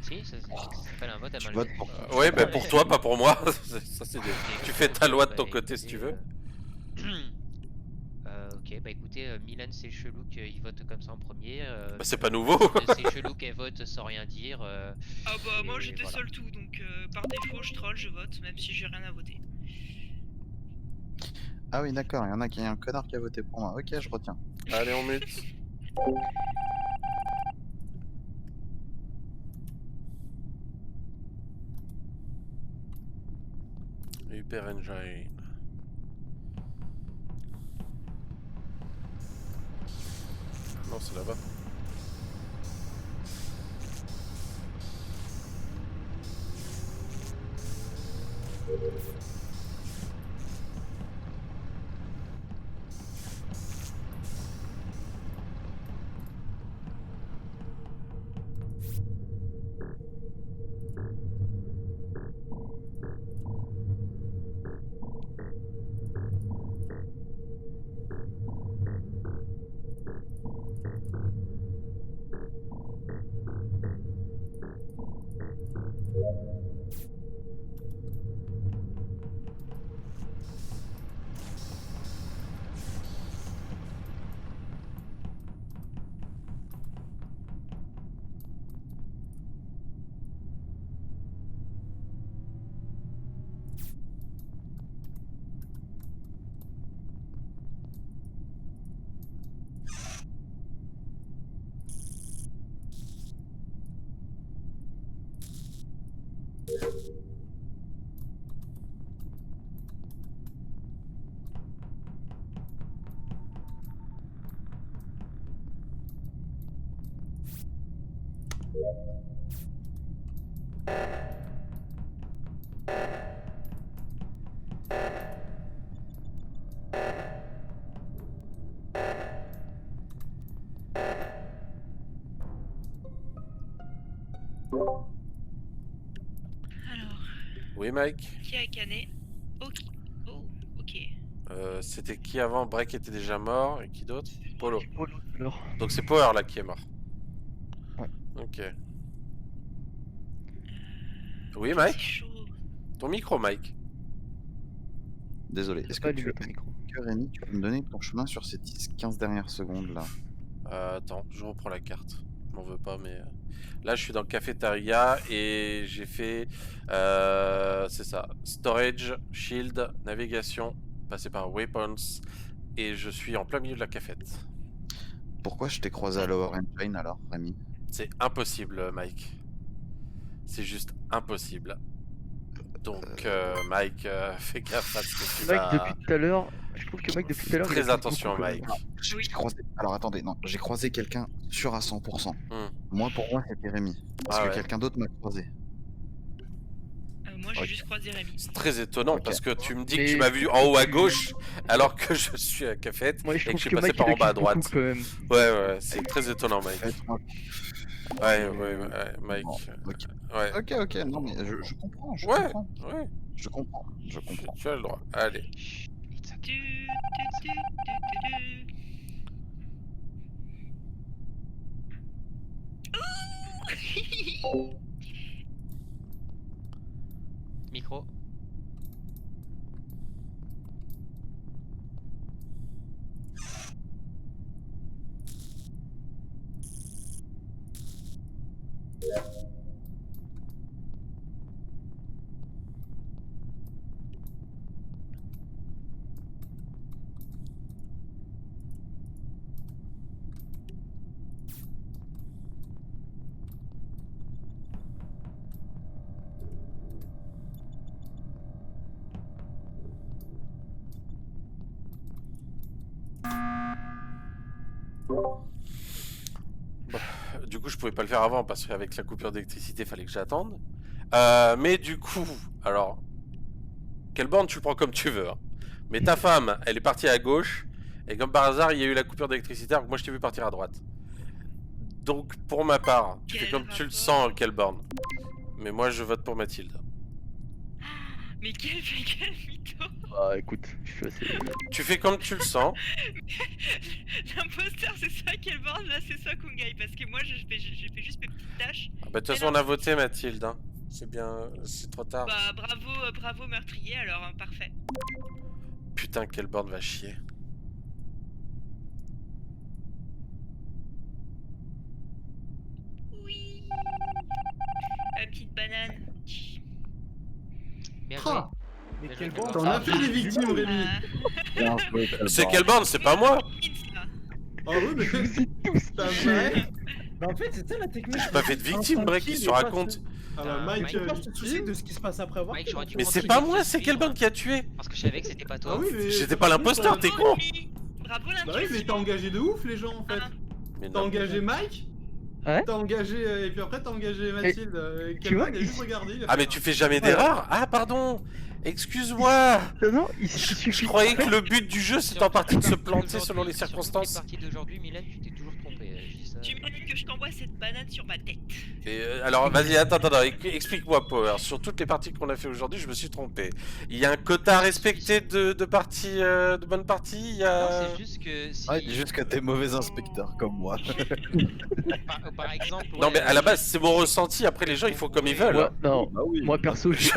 Si, ça s'appelle un vote à Tu main votes levée. pour qui? Ouais, bah pour toi, pas pour moi. Ça, c'est Ok, tu fais ta ok, loi de bah, ton côté si écoutez, tu veux. Ok, bah écoutez, Milan, c'est chelou qu'il vote comme ça en premier. Bah c'est pas nouveau. C'est chelou qu'elle vote sans rien dire. Ah bah moi et j'étais voilà. seul tout, donc par défaut je troll, je vote, même si j'ai rien à voter. Ah oui, d'accord, il y en a qui a un connard qui a voté pour moi. Ok, je retiens. Allez, on mute. Hyper Engine. Non, c'est là-bas. Oui, Mike. Qui a canné? Ok. Oh, ok. C'était qui avant? Break était déjà mort. Et qui d'autre? Polo. Polo tout à l'heure. Donc c'est Power là qui est mort. Ouais. Ok. Oui, C'est Mike? chaud. Ton micro, Mike. Désolé. T'as Est-ce pas que tu allumé ton micro. Rémi, tu peux me donner ton chemin sur ces 10-15 dernières secondes là? Attends, je reprends la carte. Je m'en veux pas, mais là je suis dans le cafétéria et j'ai fait, c'est ça, storage, shield, navigation, passé par weapons et je suis en plein milieu de la cafette. Pourquoi je t'ai croisé à Lower Engine alors, Rémi? C'est impossible, Mike. C'est juste impossible. Donc, Mike, fais gaffe à ce que tu Mike, vas... depuis tout à l'heure, je trouve que Mike, depuis tout à l'heure. il Très accuse attention, beaucoup, quand même. Mike. J'ai Oui. croisé... Alors attendez, non, j'ai croisé quelqu'un sûr à 100%. Hmm. Moi, pour moi, c'était Rémi. Parce Ah que ouais. quelqu'un d'autre m'a croisé. Moi, j'ai Ok. juste croisé Rémi. C'est très étonnant Ok. parce que tu me dis que Mais tu m'as je vu trouve en que haut à tu- gauche alors que je suis à la cafette Moi, je et que trouve je suis que passé Mike, par il en bas à accuse beaucoup, droite. quand même. Ouais, c'est très étonnant, Mike. Faites-moi- Ouais, Mike. Bon, ok. Ouais, Ok, non mais je comprends, je ouais, comprends. ouais, Je comprends, je comprends. tu as le droit. Allez. Chut, Itzhak. Tu, tu, tu, tu. Ouh. Micro. Du coup, je pouvais pas le faire avant parce qu'avec la coupure d'électricité, fallait que j'attende. Mais du coup, alors, quelle borne tu le prends comme tu veux. Hein. Mais ta femme, elle est partie à gauche. Et comme par hasard, il y a eu la coupure d'électricité alors que moi je t'ai vu partir à droite. Donc, pour ma part, tu fais Quel comme tu le rapport? sens, quelle borne. Mais moi, je vote pour Mathilde. Mais quel mytho. Bah, écoute, je suis assez. Tu fais comme tu le sens. L'imposteur, c'est ça, quelle borne, là, c'est ça, Kungai. Parce que moi, j'ai fait juste mes petites tâches. Ah bah, de toute façon, on a voté Mathilde. Hein. C'est bien, c'est trop tard. Bah, bravo, meurtrier, alors, hein, parfait. Putain, quelle borne va chier. Oui. La petite banane. Bien joué. Ah, Mais Bien quel joué, bon. T'en as fait des victimes, Rémi. Bien joué, C'est quelle borne? C'est pas moi. Ah oui, mais Je vous ai tous t'as tués. vrai. Bah, en fait, c'est ça la technique. J'ai pas fait de victime, Break, qui se raconte. Ah bah, Mike, Mike, Pourquoi je te soucie victime. de ce qui se passe après avoir Mike, fait, j'aurais en dû fait. Mais prendre c'est une pas minute moi, de c'est quelle suivre. borne qui a tué. Parce que je savais que c'était pas toi. Ah oui, mais. J'étais pas l'imposteur, t'es con. Bravo, Bah oui, l'intuition. mais t'as engagé de ouf les gens en fait. Ah. Mais T'as non. engagé Mike. Ouais. T'as engagé. Et puis après, t'as engagé Mathilde. tu vois, il a juste regardé. il a Ah fait mais un- tu fais jamais Voilà. d'erreur? Ah pardon. Excuse-moi. Non, il suffit. Je croyais que le but du jeu c'était en partie de se Surtout planter aujourd'hui- selon les surtout circonstances. les parties d'aujourd'hui, Milan, tu t'es toujours trompé. Je dis ça. Tu mérites que je t'envoie cette banane sur ma tête. Et alors vas-y, attends, explique-moi Power. Sur toutes les parties qu'on a fait aujourd'hui, je me suis trompé. Il y a un quota à respecter de parties, de bonnes parties. Il y Non, a. c'est juste que si. Ouais, dis juste que t'es mauvais inspecteur comme moi. Par exemple. Non ouais, mais à la base c'est mon ressenti. Après les gens ils font comme ils veulent. Moi, non, Bah oui. moi perso, j'ai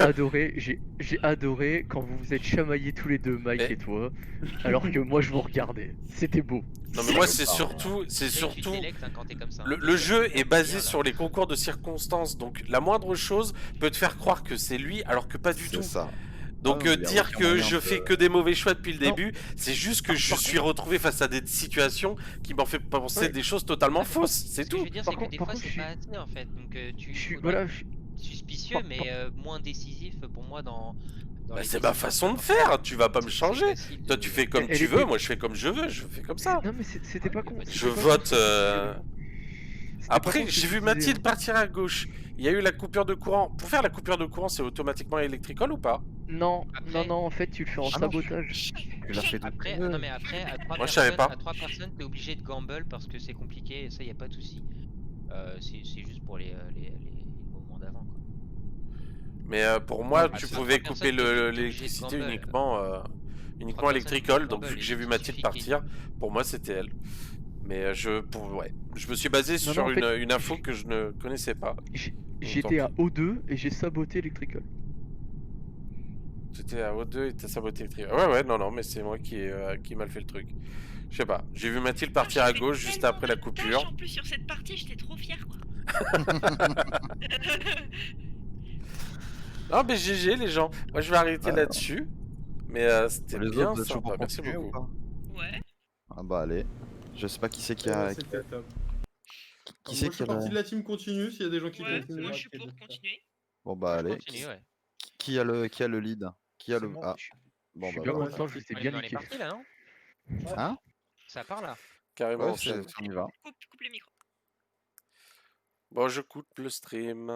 adoré quand vous vous êtes chamaillés tous les deux, Mike Eh. et toi, alors que moi je vous regardais. C'était beau. Non mais moi c'est Pardon. surtout, Tu délectes, hein, quand t'es comme ça. le jeu est basé Bien, là. sur les concours de circonstances. Donc la moindre chose peut te faire croire que c'est lui alors que pas du tout. C'est ça. Donc Ah, mais y a dire aucun que moyen je de- fais que des mauvais choix depuis le Non. début, c'est juste que je suis retrouvé face à des situations qui m'ont fait penser Ouais. des choses totalement fausses, c'est Ce que je tout. veux dire, Par c'est que contre- des par fois, contre, c'est je suis- pas assez en fait. Donc, tu. Je suis, faudrait voilà, être suspicieux, Par- mais moins décisif pour moi dans. Bah, les c'est ma décisions, façon de c'est pas faire, tu vas pas me c'est changer. facile Toi de- tu fais comme Elle tu était- veux, moi je fais comme je veux, je fais comme ça. non mais c'était pas con. Je c'était Je pas con, vote. c'était pas Après, con ce que j'ai tu vu disais. Mathilde partir à gauche. Il y a eu la coupure de courant. Pour faire la coupure de courant, c'est automatiquement électricole ou pas? Non, Après- non, en fait tu le fais en Ah non, sabotage. Tu l'as fait Après, non mais après, à trois Moi, je savais personnes, pas. à 3 personnes, t'es obligé de gamble parce que c'est compliqué et ça, y a pas de souci. C'est juste pour les moments d'avant. Quoi. Mais pour moi, bah, tu c'est pouvais trois couper personnes qui étaient obligées de l'électricité gamble. uniquement électricole. personnes Donc gamble, vu que j'ai vu il Mathilde suffit partir, pour moi c'était elle. Mais je me suis basé Non, sur non, en fait, une info que je ne connaissais pas. j'étais à Donc, O2 et j'ai saboté Electrical. J'étais à O2 et t'as saboté électrique. Ouais, non, mais c'est moi qui ai mal fait le truc. Je sais pas. J'ai vu Mathilde partir à gauche juste après la coupure. En plus sur cette partie, j'étais trop fière quoi. Non, mais GG les gens. Moi je vais arrêter là-dessus. Mais c'était Les bien autres, vous êtes chaud sympa. pour Merci continuer ou beaucoup. pas? Ouais. Ah bah allez. Je sais pas qui c'est qui Eh a. ben, c'était top. Qui Moi, c'est je qui suis a parti de la team continue, s'il y a des gens qui Ouais, continuent. moi je moi suis qui ai pour de ça. continuer. Bon bah Moi, je allez. continue, ouais. Qui a le lead? Qui a C'est le. moi. Ah. Je Bon suis bah bien voilà. content, je vous ai On est bien dans les niqué. parties là, non? Hein? Ça part là. Carrément Ouais, enchaîne. on y va. Coupe le micro. Bon, je coupe le stream.